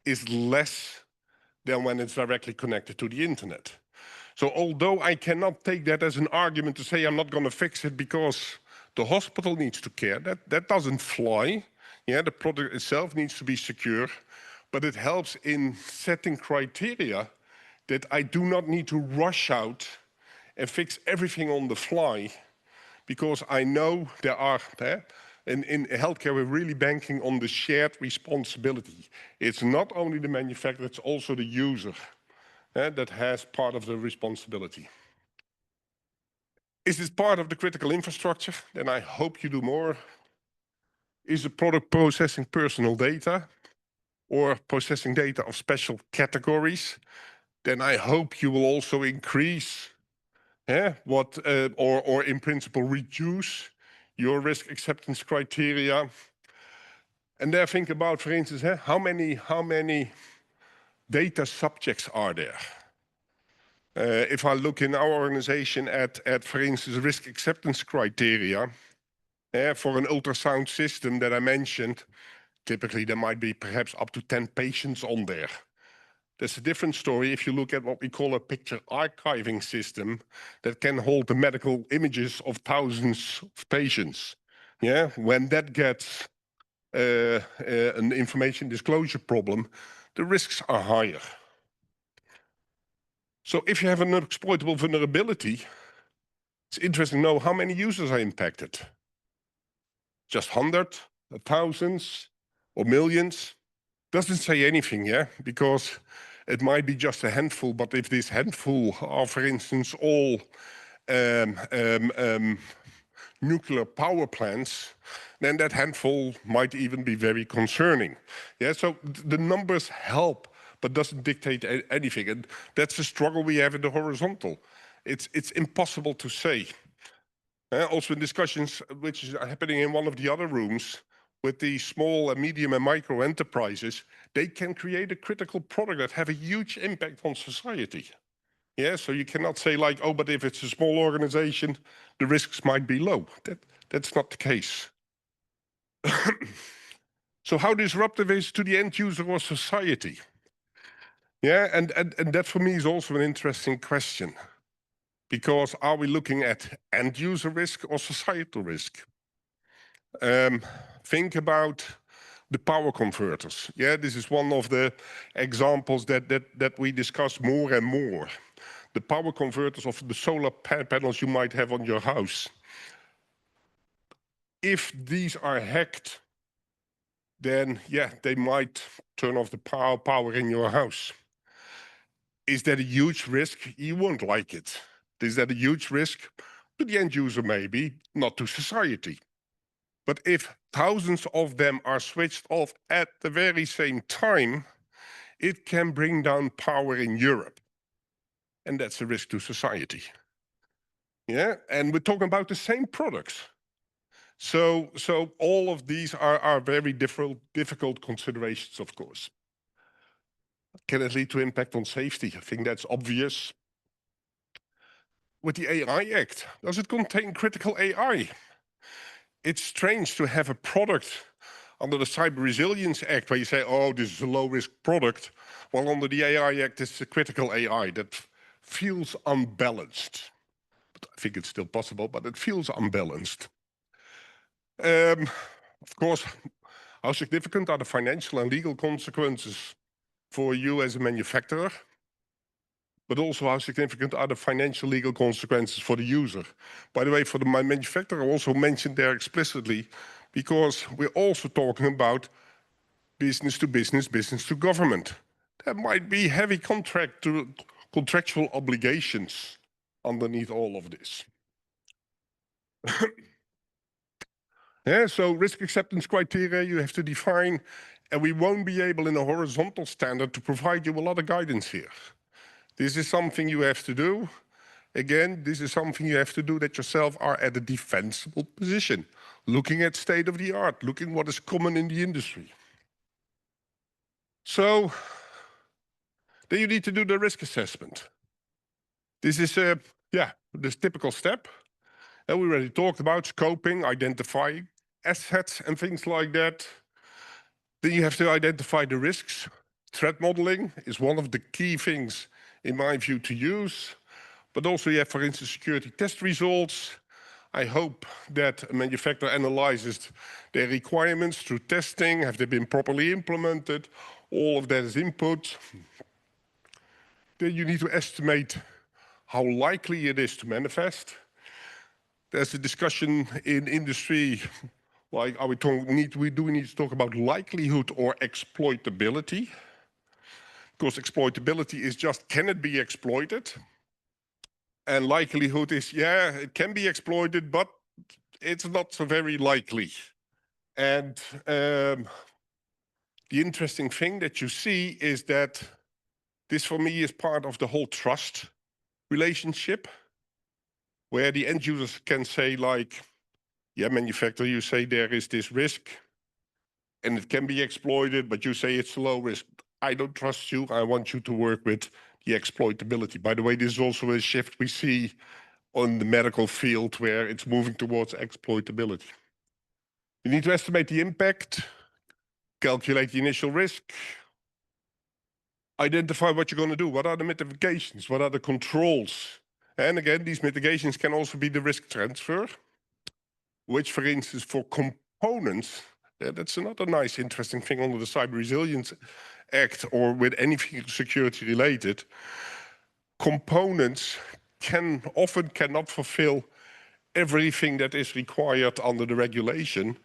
is less than when it's directly connected to the internet. So although I cannot take that as an argument to say I'm not going to fix it because the hospital needs to care, that doesn't fly. Yeah, the product itself needs to be secure, but it helps in setting criteria that I do not need to rush out and fix everything on the fly, because I know there are, in healthcare, we're really banking on the shared responsibility. It's not only the manufacturer, it's also the user that has part of the responsibility. Is this part of the critical infrastructure? Then I hope you do more. Is the product processing personal data or processing data of special categories? Then I hope you will also increase or in principle reduce your risk acceptance criteria. And there think about, for instance, how many data subjects are there? If I look in our organization at for instance, risk acceptance criteria, for an ultrasound system that I mentioned, typically there might be perhaps up to 10 patients on there. There's a different story if you look at what we call a picture archiving system that can hold the medical images of thousands of patients. Yeah, when that gets an information disclosure problem, the risks are higher. So if you have an exploitable vulnerability, it's interesting to know how many users are impacted. Just 100, thousands, or millions? Doesn't say anything, yeah? Because it might be just a handful, but if this handful are, for instance, all nuclear power plants, then that handful might even be very concerning. Yeah, so the numbers help, but doesn't dictate anything. And that's the struggle we have in the horizontal. It's impossible to say. Also in discussions which is happening in one of the other rooms with the small and medium and micro enterprises, they can create a critical product that have a huge impact on society. Yeah, so you cannot say like, oh, but if it's a small organization, the risks might be low. That's not the case. So how disruptive is to the end user or society? Yeah, and that for me is also an interesting question. Because are we looking at end user risk or societal risk? Think about the power converters. Yeah, this is one of the examples that we discuss more and more. The power converters of the solar panels you might have on your house. If these are hacked, then yeah, they might turn off the power in your house. Is that a huge risk? You won't like it. Is that a huge risk? To the end user maybe, not to society. But if thousands of them are switched off at the very same time, it can bring down power in Europe. And that's a risk to society. Yeah, and we're talking about the same products. So all of these are very difficult considerations, of course. Can it lead to impact on safety? I think that's obvious. With the AI Act, does it contain critical AI? It's strange to have a product under the Cyber Resilience Act where you say, oh, this is a low-risk product, while under the AI Act it's a critical AI. That feels unbalanced. But I think it's still possible, but it feels unbalanced. Of course, how significant are the financial and legal consequences for you as a manufacturer? But also how significant are the financial legal consequences for the user? By the way, for my manufacturer, I also mentioned there explicitly, because we're also talking about business to business, business to government. There might be heavy contractual obligations underneath all of this. Yeah, so risk acceptance criteria you have to define, and we won't be able in a horizontal standard to provide you a lot of guidance here. This is something you have to do. Again, this is something you have to do that yourself are at a defensible position, looking at state of the art, looking what is common in the industry. So then you need to do the risk assessment. This is this typical step. And we already talked about scoping, identifying assets and things like that. Then you have to identify the risks. Threat modeling is one of the key things, in my view, to use. But also you have, for instance, security test results. I hope that a manufacturer analyzes their requirements through testing. Have they been properly implemented? All of that is input. Then you need to estimate how likely it is to manifest. There's a discussion in industry, like do we need to talk about likelihood or exploitability? Because exploitability is just, can it be exploited? And likelihood is, yeah, it can be exploited, but it's not so very likely. And the interesting thing that you see is that this for me is part of the whole trust relationship, where the end users can say like, yeah, manufacturer, you say there is this risk and it can be exploited, but you say it's low risk. I don't trust you. I want you to work with the exploitability. By the way, this is also a shift we see on the medical field where it's moving towards exploitability. You need to estimate the impact, calculate the initial risk, identify what you're going to do. What are the mitigations? What are the controls? And again, these mitigations can also be the risk transfer, which, for instance, for components, that's another nice, interesting thing under the Cyber Resilience Act or with anything security related. Components often cannot fulfill everything that is required under the regulation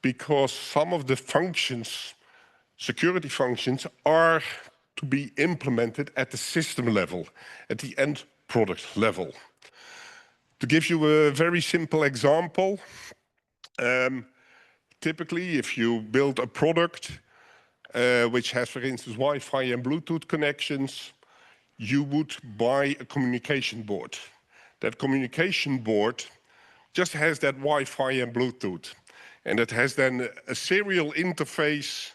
because some of the functions, security functions, are to be implemented at the system level, at the end product level. To give you a very simple example, typically if you build a product which has, for instance, Wi-Fi and Bluetooth connections, you would buy a communication board. That communication board just has that Wi-Fi and Bluetooth. And it has then a serial interface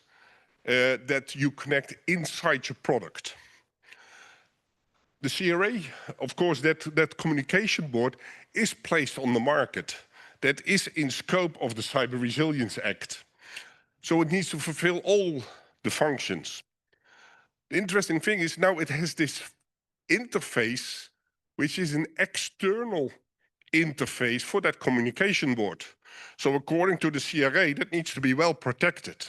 that you connect inside your product. The CRA, of course, that communication board is placed on the market. That is in scope of the Cyber Resilience Act. So it needs to fulfill all the functions. The interesting thing is now it has this interface, which is an external interface for that communication board. So according to the CRA, that needs to be well protected.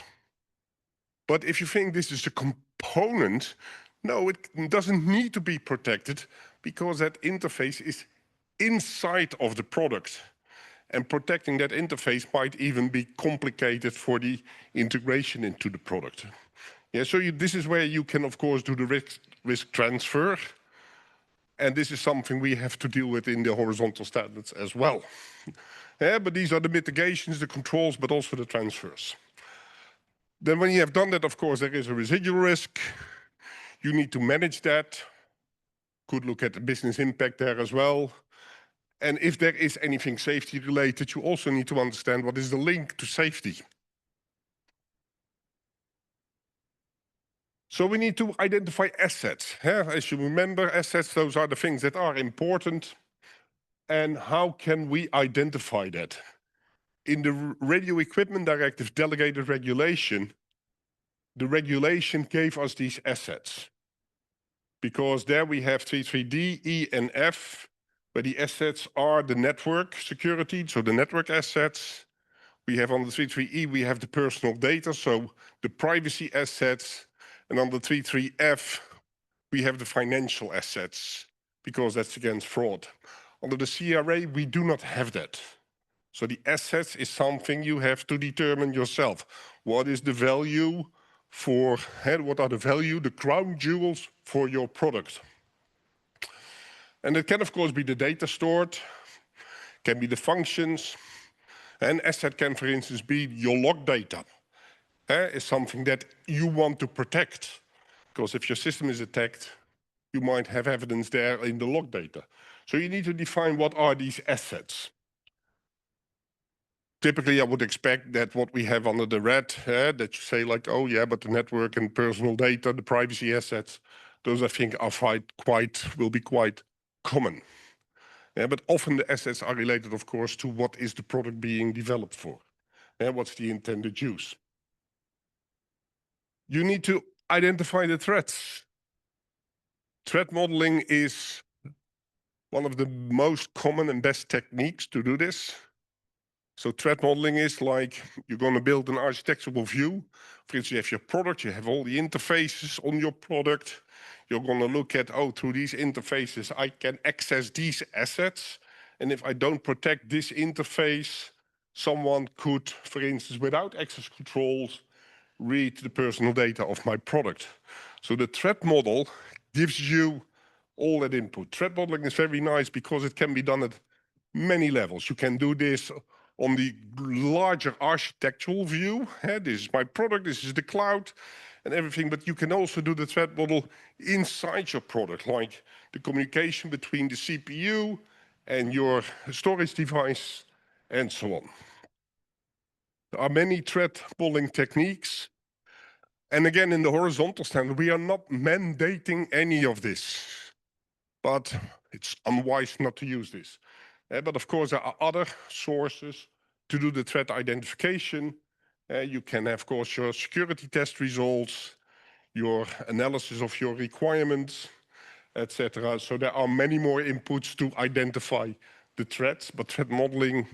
But if you think this is a component, no, it doesn't need to be protected because that interface is inside of the product. And protecting that interface might even be complicated for the integration into the product. Yeah, so this is where you can, of course, do the risk transfer. And this is something we have to deal with in the horizontal standards as well. Yeah, but these are the mitigations, the controls, but also the transfers. Then when you have done that, of course, there is a residual risk. You need to manage that. Could look at the business impact there as well. And if there is anything safety related, you also need to understand what is the link to safety. So we need to identify assets. As you remember, assets, those are the things that are important. And how can we identify that? In the Radio Equipment Directive delegated regulation, the regulation gave us these assets. Because there we have 33D, E, and F, where the assets are the network security, so the network assets. We have on the 33E, we have the personal data, so the privacy assets. And on the 33F, we have the financial assets, because that's against fraud. Under the CRA, we do not have that. So the assets is something you have to determine yourself. What is the value for, what are the crown jewels for your product? And it can, of course, be the data stored, can be the functions. An asset can, for instance, be your log data. Is something that you want to protect. Because if your system is attacked, you might have evidence there in the log data. So you need to define what are these assets. Typically, I would expect that what we have under the red, that you say like, oh yeah, but the network and personal data, the privacy assets, those I think are will be quite common. Yeah, but often the assets are related, of course, to what is the product being developed for. What's the intended use? You need to identify the threats. Threat modeling is one of the most common and best techniques to do this. So threat modeling is like you're going to build an architectural view. For instance, you have your product, you have all the interfaces on your product. You're going to look at, oh, through these interfaces, I can access these assets. And if I don't protect this interface, someone could, for instance, without access controls, read the personal data of my product. So the threat model gives you all that input. Threat modeling is very nice because it can be done at many levels. You can do this on the larger architectural view. This is my product, this is the cloud and everything, but you can also do the threat model inside your product, like the communication between the CPU and your storage device and so on. There are many threat modeling techniques. And again, in the horizontal standard, we are not mandating any of this, but it's unwise not to use this. But of course, there are other sources to do the threat identification. You can have, of course, your security test results. your analysis of your requirements, etc. So there are many more inputs to identify the threats, but threat modeling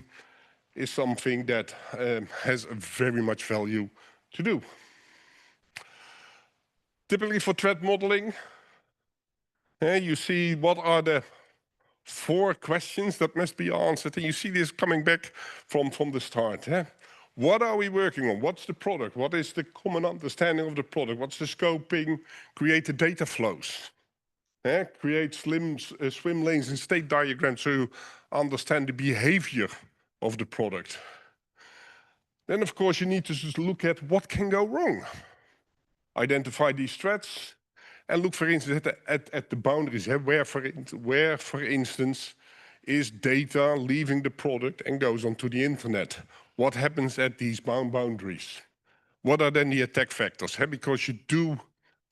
is something that has a very much value to do. Typically for threat modeling, you see what are the 4 questions that must be answered, and you see this coming back from the start. What are we working on? What's the product? What is the common understanding of the product? What's the scoping? Create the data flows. Create swim lanes and state diagrams so you understand the behavior of the product. Then, of course, you need to just look at what can go wrong. Identify these threats and look, for instance, at the boundaries. Where, for instance, is data leaving the product and goes onto the internet? What happens at these boundaries? What are then the attack vectors? Because you do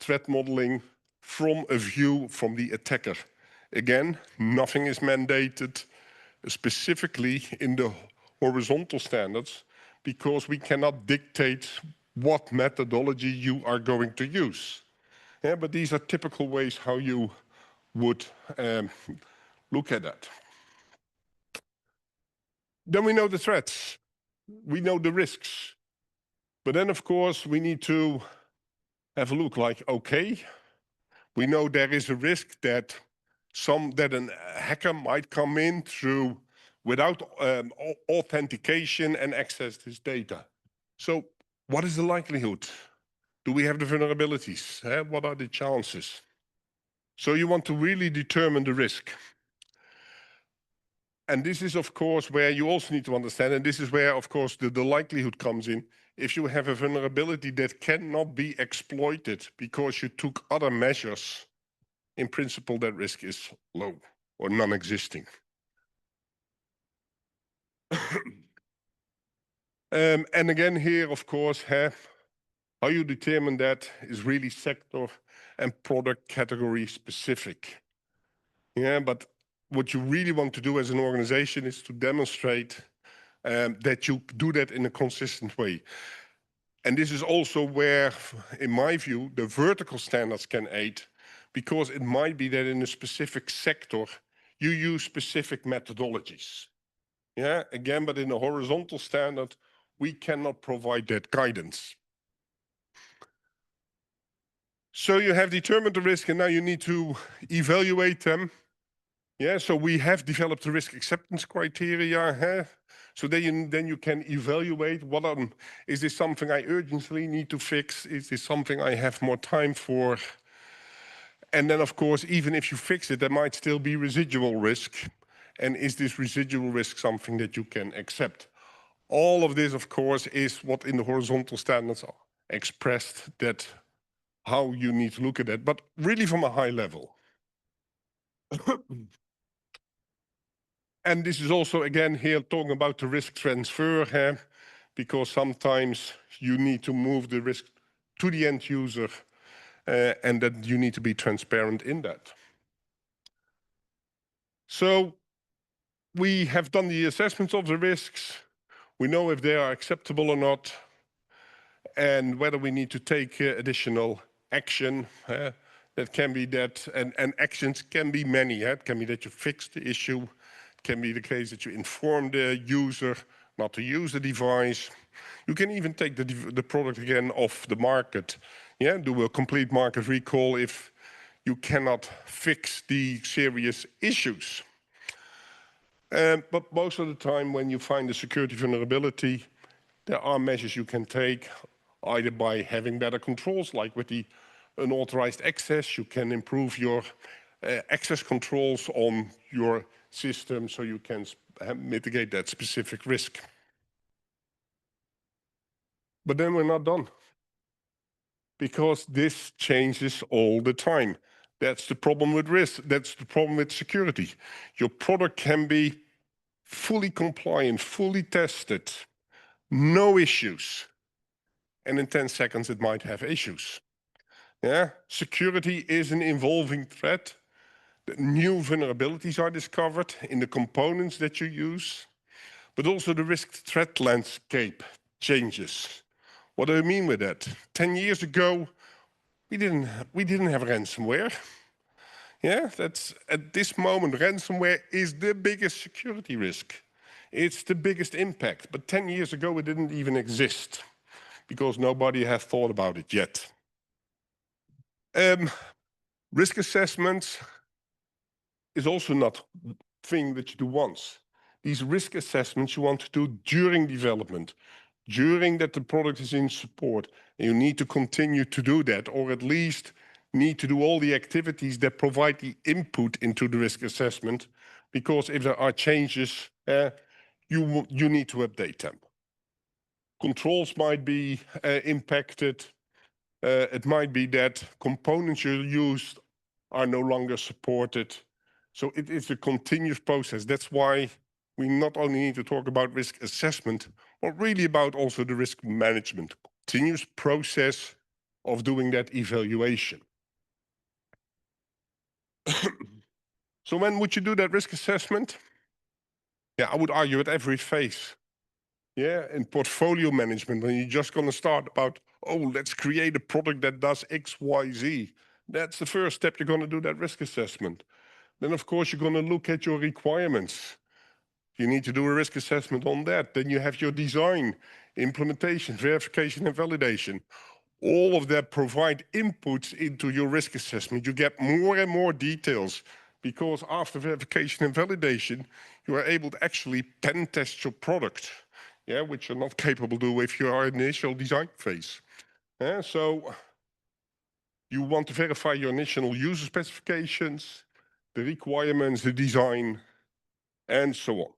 threat modeling from a view from the attacker. Again, nothing is mandated, specifically in the horizontal standards, because we cannot dictate what methodology you are going to use. But these are typical ways how you would look at that. Then we know the threats, we know the risks. But then, of course, we need to have a look like, okay, we know there is a risk that a hacker might come in through without authentication and access this data. So what is the likelihood? Do we have the vulnerabilities? What are the chances? So you want to really determine the risk. And this is, of course, where you also need to understand, and this is where, of course, the likelihood comes in. If you have a vulnerability that cannot be exploited because you took other measures, in principle, that risk is low or non-existing. And again, here, of course, how you determine that is really sector and product category specific. But what you really want to do as an organization is to demonstrate that you do that in a consistent way. And this is also where, in my view, the vertical standards can aid, because it might be that in a specific sector, you use specific methodologies. Again, but in a horizontal standard, we cannot provide that guidance. So you have determined the risk, and now you need to evaluate them. So we have developed the risk acceptance criteria. So then you can evaluate is this something I urgently need to fix? Is this something I have more time for? And then, of course, even if you fix it, there might still be residual risk. And is this residual risk something that you can accept? All of this, of course, is what in the horizontal standards are expressed, that how you need to look at that, but really from a high level. And this is also, again, here talking about the risk transfer, because sometimes you need to move the risk to the end user, and that you need to be transparent in that. So we have done the assessments of the risks. We know if they are acceptable or not, and whether we need to take additional action. That can be that, and actions can be many. It can be that you fix the issue. It can be the case that you inform the user not to use the device. You can even take the product again off the market. Do a complete market recall if you cannot fix the serious issues. But most of the time when you find a security vulnerability, there are measures you can take, either by having better controls, like with the unauthorized access. You can improve your access controls on your system so you can mitigate that specific risk. But then we're not done, because this changes all the time. That's the problem with risk. That's the problem with security. Your product can be fully compliant, fully tested, no issues. And in 10 seconds, it might have issues. Security is an evolving threat. New vulnerabilities are discovered in the components that you use, but also the risk threat landscape changes. What do I mean with that? 10 years ago, we didn't have ransomware. Yeah, that's at this moment, ransomware is the biggest security risk. It's the biggest impact. But 10 years ago, it didn't even exist because nobody had thought about it yet. Risk assessment is also not a thing that you do once. These risk assessments you want to do during development, during that the product is in support. And you need to continue to do that, or at least need to do all the activities that provide the input into the risk assessment, because if there are changes, you need to update them. Controls might be impacted. It might be that components you used are no longer supported. So it is a continuous process. That's why we not only need to talk about risk assessment, but really about also the risk management, continuous process of doing that evaluation. So when would you do that risk assessment? Yeah, I would argue at every phase. Yeah, in portfolio management, when you're just going to start about, oh, let's create a product that does X, Y, Z. That's the first step. You're going to do that risk assessment. Then, of course, you're going to look at your requirements. You need to do a risk assessment on that. Then you have your design, implementation, verification, and validation. All of that provide inputs into your risk assessment. You get more and more details because after verification and validation, you are able to actually pen test your product, yeah, which you're not capable to do if you are in the initial design phase. Yeah, so you want to verify your initial user specifications, the requirements, the design, and so on.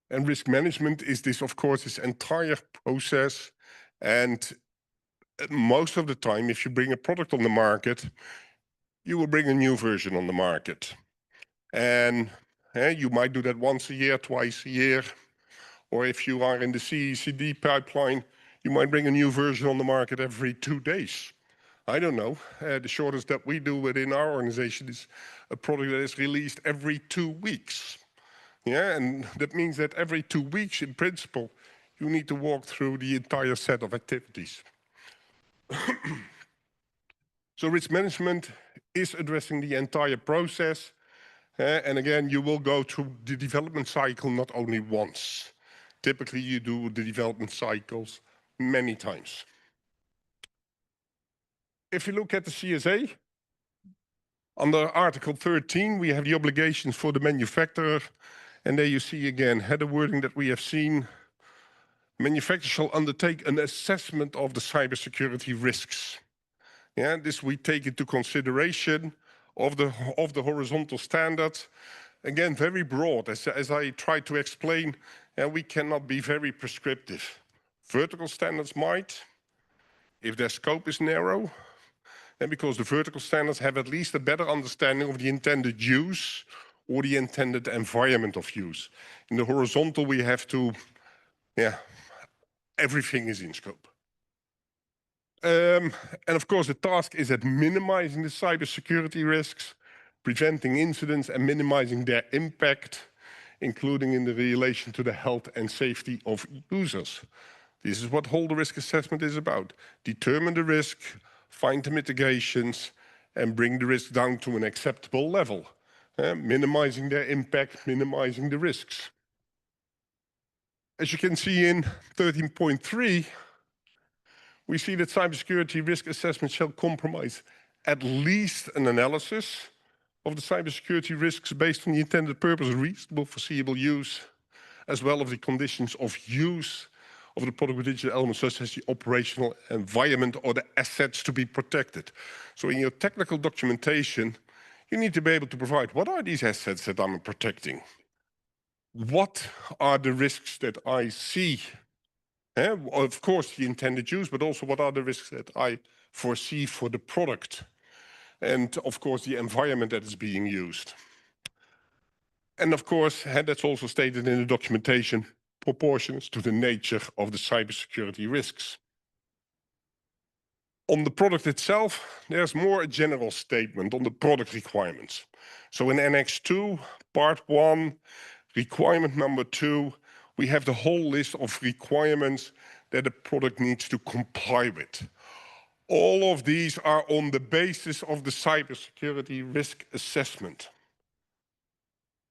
And risk management is this, of course, this entire process. And most of the time, if you bring a product on the market, you will bring a new version on the market. And you might do that once a year, twice a year. Or if you are in the CE/CD pipeline, you might bring a new version on the market every 2 days. I don't know. The shortest that we do within our organization is a product that is released every 2 weeks. Yeah, and that means that every 2 weeks, in principle, you need to walk through the entire set of activities. So risk management is addressing the entire process. And again, you will go through the development cycle not only once. Typically, you do the development cycles many times. If you look at the CSA, under Article 13, we have the obligations for the manufacturer. And there you see again, the wording that we have seen. Manufacturer shall undertake an assessment of the cybersecurity risks. Yeah, this we take into consideration of the horizontal standards. Again, very broad. As I tried to explain, we cannot be very prescriptive. Vertical standards might, if their scope is narrow, and because the vertical standards have at least a better understanding of the intended use or the intended environment of use. In the horizontal, we have to, everything is in scope. And of course, the task is at minimizing the cybersecurity risks, preventing incidents and minimizing their impact, including in the relation to the health and safety of users. This is what whole the risk assessment is about. Determine the risk, find the mitigations, and bring the risk down to an acceptable level, minimizing their impact, minimizing the risks. As you can see in 13.3, we see that cybersecurity risk assessment shall comprise at least an analysis of the cybersecurity risks based on the intended purpose, reasonable foreseeable use, as well as the conditions of use of the product with digital elements, such as the operational environment or the assets to be protected. So in your technical documentation, you need to be able to provide, what are these assets that I'm protecting? What are the risks that I see? Of course, the intended use, but also what are the risks that I foresee for the product? And of course, the environment that is being used. And of course, that's also stated in the documentation, proportions to the nature of the cybersecurity risks. On the product itself, there's more a general statement on the product requirements. So in Annex 2, Part 1, requirement number 2, we have the whole list of requirements that a product needs to comply with. All of these are on the basis of the cybersecurity risk assessment.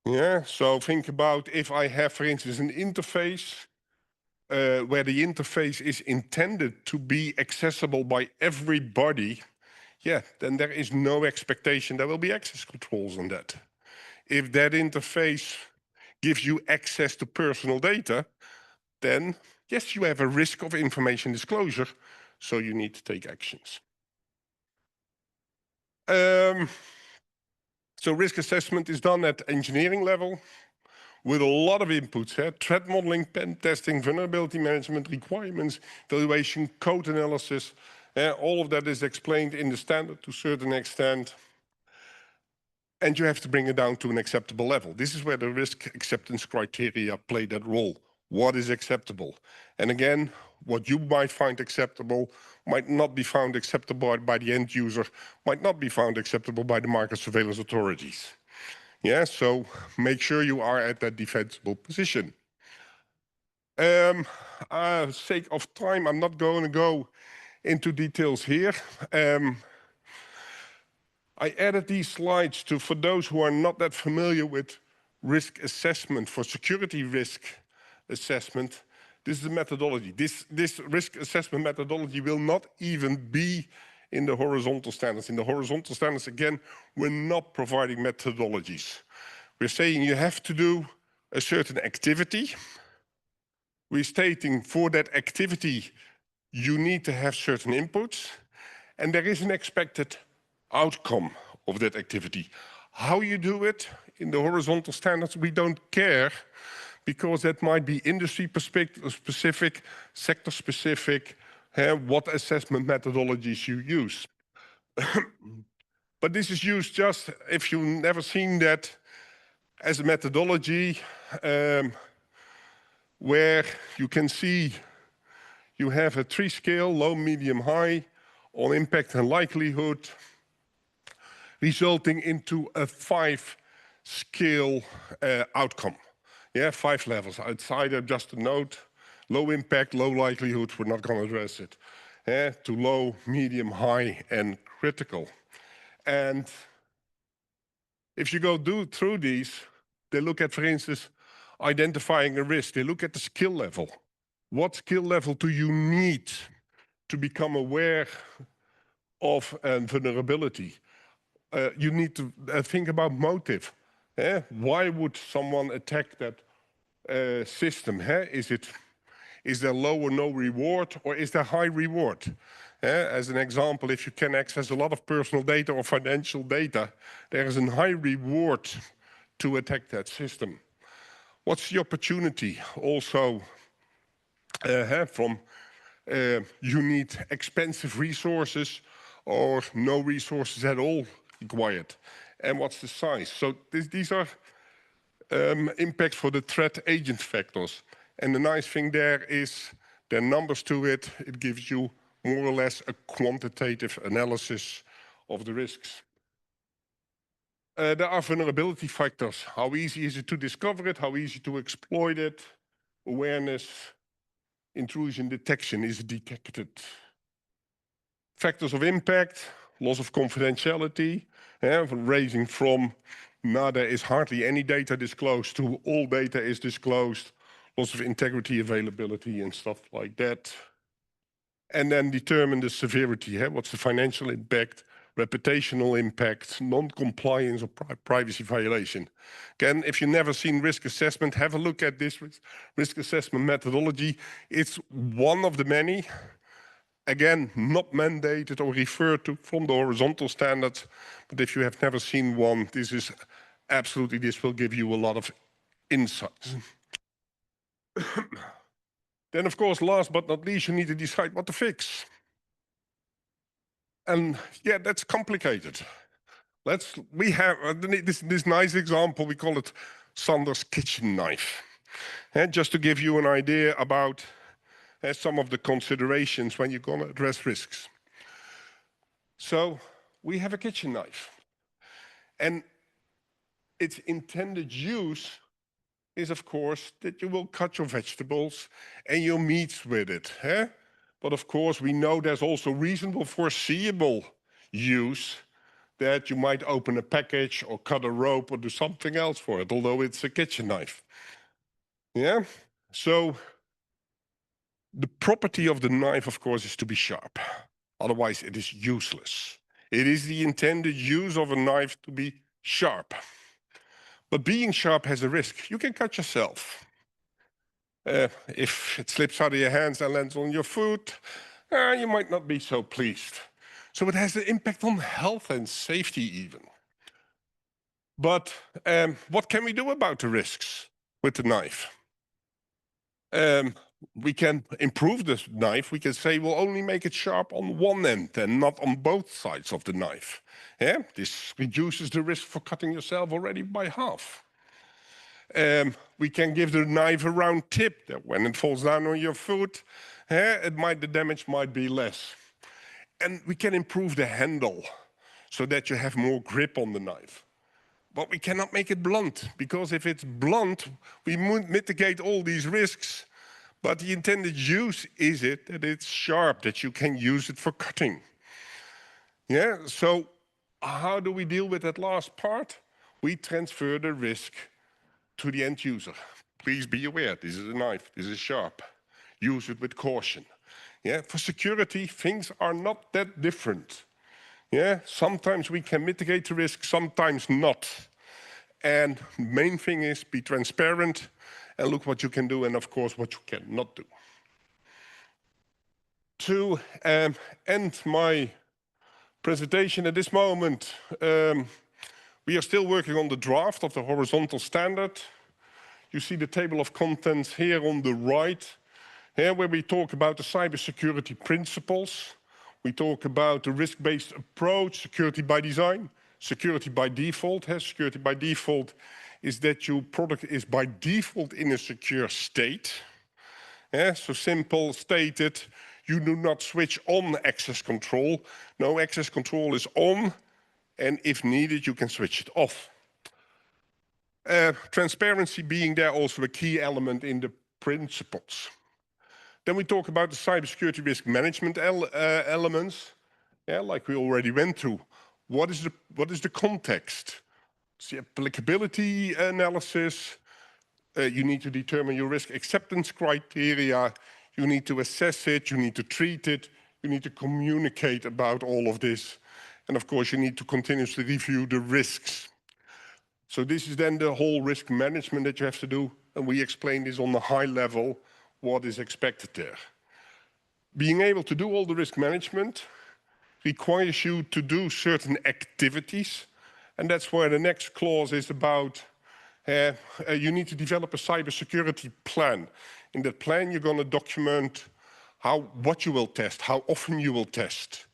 Yeah, so think about if I have, for instance, an interface where the interface is intended to be accessible by everybody, yeah, then there is no expectation there will be access controls on that. If that interface gives you access to personal data, then yes, you have a risk of information disclosure, so you need to take actions. So risk assessment is done at engineering level with a lot of inputs, threat modeling, pen testing, vulnerability management, requirements, evaluation, code analysis. All of that is explained in the standard to a certain extent. And you have to bring it down to an acceptable level. This is where the risk acceptance criteria play that role. What is acceptable? And again, what you might find acceptable might not be found acceptable by the end user, might not be found acceptable by the market surveillance authorities. Yeah, so make sure you are at that defensible position. Sake of time, I'm not going to go into details here. I added these slides for those who are not that familiar with risk assessment, for security risk assessment. This is the methodology. This risk assessment methodology will not even be in the horizontal standards. In the horizontal standards, again, we're not providing methodologies. We're saying you have to do a certain activity. We're stating for that activity, you need to have certain inputs, and there is an expected outcome of that activity. How you do it in the horizontal standards, we don't care, because that might be industry specific, sector specific, what assessment methodologies you use. But this is used just if you've never seen that as a methodology where you can see you have a 3 scale, low, medium, high, on impact and likelihood, resulting into a 5 scale outcome. Yeah, 5 levels. It's either just a note, low impact, low likelihood, we're not going to address it, to low, medium, high, and critical. And if you go through these, they look at, for instance, identifying a risk. They look at the skill level. What skill level do you need to become aware of vulnerability? You need to think about motive. Why would someone attack that system? Is there low or no reward, or is there high reward? As an example, if you can access a lot of personal data or financial data, there is a high reward to attack that system. What's the opportunity also from you need expensive resources or no resources at all required? And what's the size? So these are impacts for the threat agent factors. And the nice thing there is there are numbers to it. It gives you more or less a quantitative analysis of the risks. There are vulnerability factors. How easy is it to discover it? How easy to exploit it? Awareness, intrusion detection is detected. Factors of impact, loss of confidentiality, ranging from there is hardly any data disclosed to all data is disclosed, loss of integrity, availability, and stuff like that. And then determine the severity. What's the financial impact, reputational impact, non-compliance, or privacy violation? Again, if you've never seen risk assessment, have a look at this risk assessment methodology. It's one of the many. Again, not mandated or referred to from the horizontal standards, but if you have never seen one, this will give you a lot of insights. Then, of course, last but not least, you need to decide what to fix. And yeah, that's complicated. We have this nice example, we call it Sander's kitchen knife. And just to give you an idea about some of the considerations when you're going to address risks. So we have a kitchen knife, and its intended use is, of course, that you will cut your vegetables and your meats with it. But of course, we know there's also reasonable foreseeable use that you might open a package or cut a rope or do something else for it, although it's a kitchen knife. Yeah? So the property of the knife, of course, is to be sharp. Otherwise, it is useless. It is the intended use of a knife to be sharp. But being sharp has a risk. You can cut yourself. If it slips out of your hands and lands on your foot, you might not be so pleased. So it has an impact on health and safety even. But what can we do about the risks with the knife? We can improve this knife. We can say we'll only make it sharp on one end and not on both sides of the knife. Yeah? This reduces the risk for cutting yourself already by half. We can give the knife a round tip that when it falls down on your foot, the damage might be less. And we can improve the handle so that you have more grip on the knife. But we cannot make it blunt, because if it's blunt, we mitigate all these risks. But the intended use is that it's sharp, that you can use it for cutting. Yeah, so how do we deal with that last part? We transfer the risk to the end user. Please be aware, this is a knife, this is sharp. Use it with caution. Yeah, for security, things are not that different. Yeah, sometimes we can mitigate the risk, sometimes not. And the main thing is be transparent and look what you can do and of course what you cannot do. To end my presentation at this moment, we are still working on the draft of the horizontal standard. You see the table of contents here on the right, here where we talk about the cybersecurity principles. We talk about the risk-based approach, security by design, security by default. Security by default is that your product is by default in a secure state. So simple stated, you do not switch on access control. No, access control is on, and if needed, you can switch it off. Transparency being there also a key element in the principles. Then we talk about the cybersecurity risk management elements, like we already went through. What is the context? It's the applicability analysis. You need to determine your risk acceptance criteria. You need to assess it. You need to treat it. You need to communicate about all of this. And of course, you need to continuously review the risks. So this is then the whole risk management that you have to do. And we explain this on the high level, what is expected there. Being able to do all the risk management requires you to do certain activities. And that's where the next clause is about, you need to develop a cybersecurity plan. In that plan, you're going to document what you will test, how often you will test.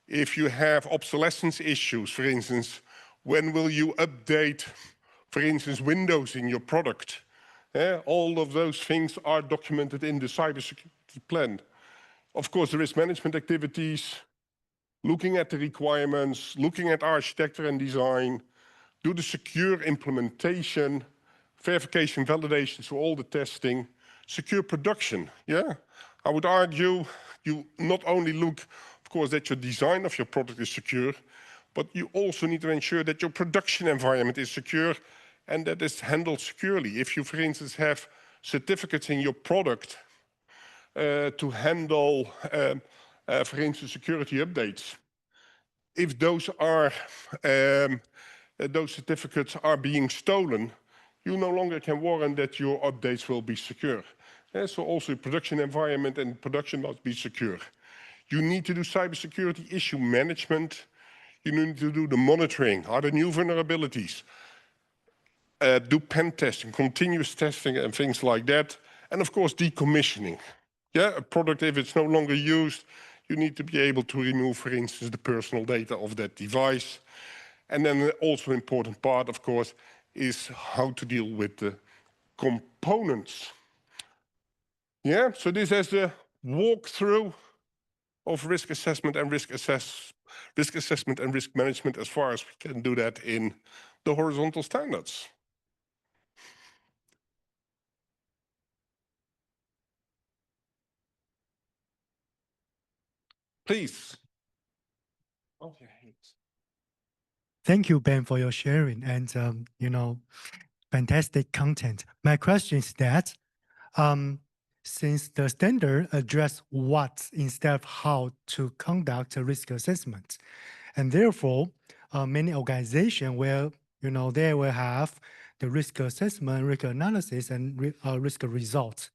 If you have obsolescence issues, for instance, when will you update, for instance, Windows in your product? All of those things are documented in the cybersecurity plan. Of course, the risk management activities, looking at the requirements, looking at architecture and design, do the secure implementation, verification, validation, so all the testing, secure production. Yeah, I would argue you not only look, of course, that your design of your product is secure, but you also need to ensure that your production environment is secure and that it's handled securely. If you, for instance, have certificates in your product to handle, for instance, security updates, if those certificates are being stolen, you no longer can warrant that your updates will be secure. So also your production environment and production must be secure. You need to do cybersecurity issue management. You need to do the monitoring. Are there new vulnerabilities? Do pen testing, continuous testing and things like that. And of course, decommissioning. Yeah, a product, if it's no longer used, you need to be able to remove, for instance, the personal data of that device. And then also important part, of course, is how to deal with the components. Yeah, so this is the walkthrough of risk assessment and risk management as far as we can do that in the horizontal standards. Please. Thank you, Ben, for your sharing and fantastic content. My question is that since the standard address what instead of how to conduct a risk assessment, and therefore many organizations will they will have the risk assessment, risk analysis, and risk results.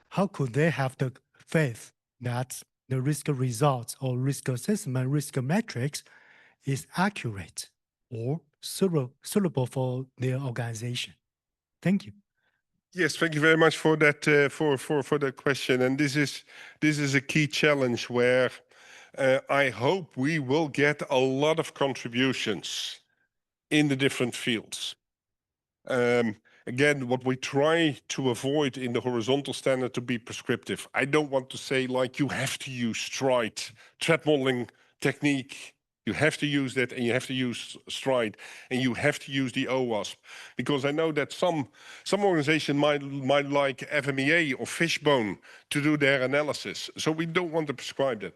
How could they have the faith that the risk results or risk assessment, risk metrics is accurate or suitable for their organization? Thank you. Yes, thank you very much for that for that question. And this is a key challenge where I hope we will get a lot of contributions in the different fields. Again, what we try to avoid in the horizontal standard to be prescriptive. I don't want to say like you have to use stride, threat modeling technique. You have to use that, and you have to use stride, and you have to use the OWASP, because I know that some organization might like FMEA or Fishbone to do their analysis. So we don't want to prescribe that.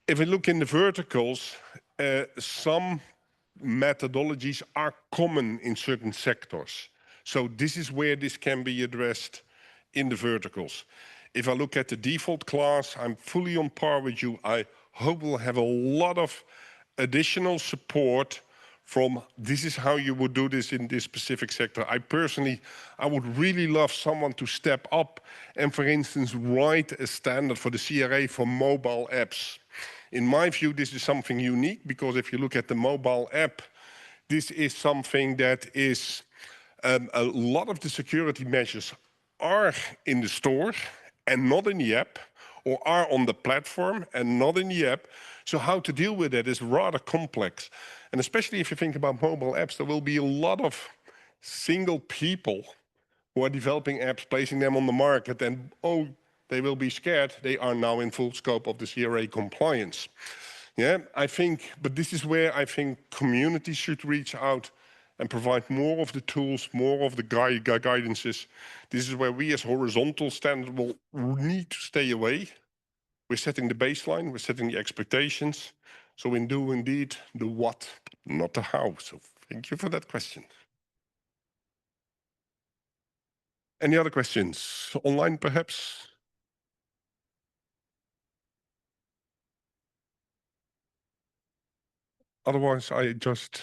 If we look in the verticals, some methodologies are common in certain sectors. So this is where this can be addressed in the verticals. If I look at the default class, I'm fully on par with you. I hope we'll have a lot of additional support from this is how you would do this in this specific sector. I would really love someone to step up and, for instance, write a standard for the CRA for mobile apps. In my view, this is something unique, because if you look at the mobile app, this is something that is a lot of the security measures are in the store and not in the app, or are on the platform and not in the app. So how to deal with that is rather complex. And especially if you think about mobile apps, there will be a lot of single people who are developing apps, placing them on the market, and they will be scared. They are now in full scope of the CRA compliance. Yeah, I think, but this is where I think communities should reach out and provide more of the tools, more of the guidances. This is where we as horizontal standard will need to stay away. We're setting the baseline, we're setting the expectations. So we do indeed the what, not the how. So thank you for that question. Any other questions? Online, perhaps? Otherwise, I just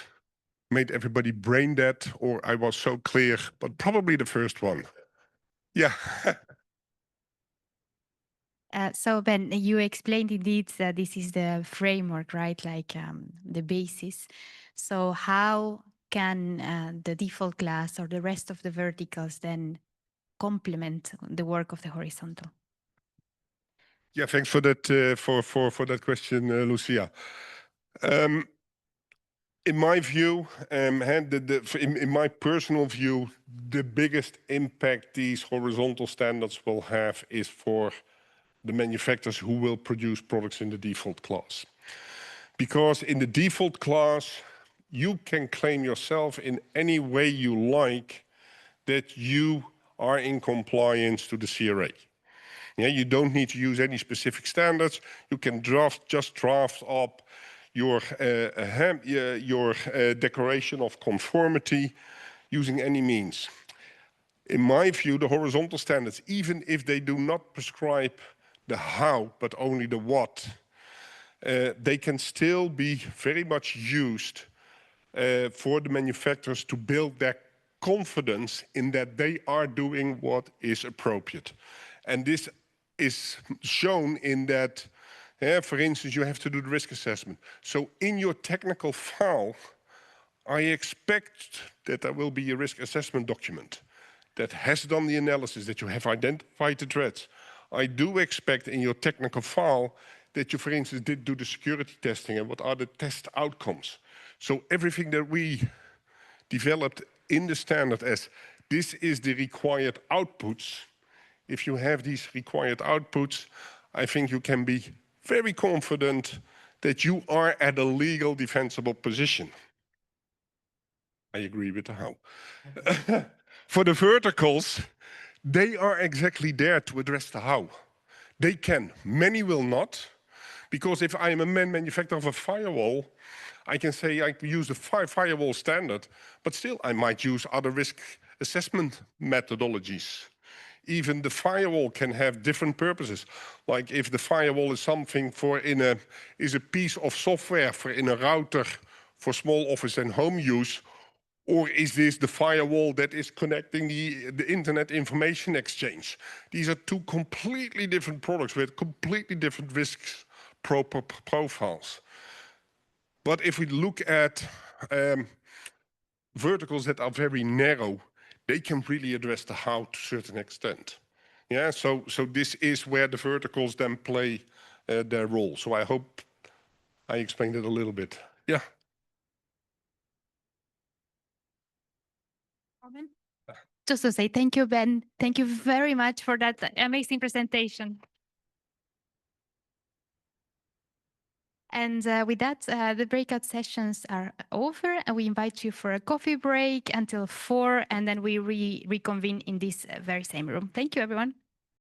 made everybody brain dead, or I was so clear, but probably the first one. Yeah. So Ben, you explained indeed that this is the framework, right? Like the basis. So how can the default class or the rest of the verticals then complement the work of the horizontal? Yeah, thanks for that for that question, Lucia. In my view, in my personal view, the biggest impact these horizontal standards will have is for the manufacturers who will produce products in the default class. Because in the default class, you can claim yourself in any way you like that you are in compliance to the CRA. Yeah, you don't need to use any specific standards. You can just draft up your declaration of conformity using any means. In my view, the horizontal standards, even if they do not prescribe the how, but only the what, they can still be very much used for the manufacturers to build their confidence in that they are doing what is appropriate. And this is shown in that, for instance, you have to do the risk assessment. So in your technical file, I expect that there will be a risk assessment document that has done the analysis, that you have identified the threats. I do expect in your technical file that you, for instance, did do the security testing and what are the test outcomes. So everything that we developed in the standard as this is the required outputs, if you have these required outputs, I think you can be very confident that you are at a legal defensible position. I agree with the how. For the verticals, they are exactly there to address the how. They can, many will not, because if I am a manufacturer of a firewall, I can say I use the firewall standard, but still I might use other risk assessment methodologies. Even the firewall can have different purposes. Like if the firewall is something is a piece of software for in a router for small office and home use, or is this the firewall that is connecting the internet information exchange? These are two completely different products with completely different risks profiles. But if we look at verticals that are very narrow, they can really address the how to a certain extent. Yeah, so this is where the verticals then play their role. So I hope I explained it a little bit. Yeah. Just to say thank you, Ben. Thank you very much for that amazing presentation. And with that, the breakout sessions are over, and we invite you for a coffee break until 4, and then we reconvene in this very same room. Thank you, everyone.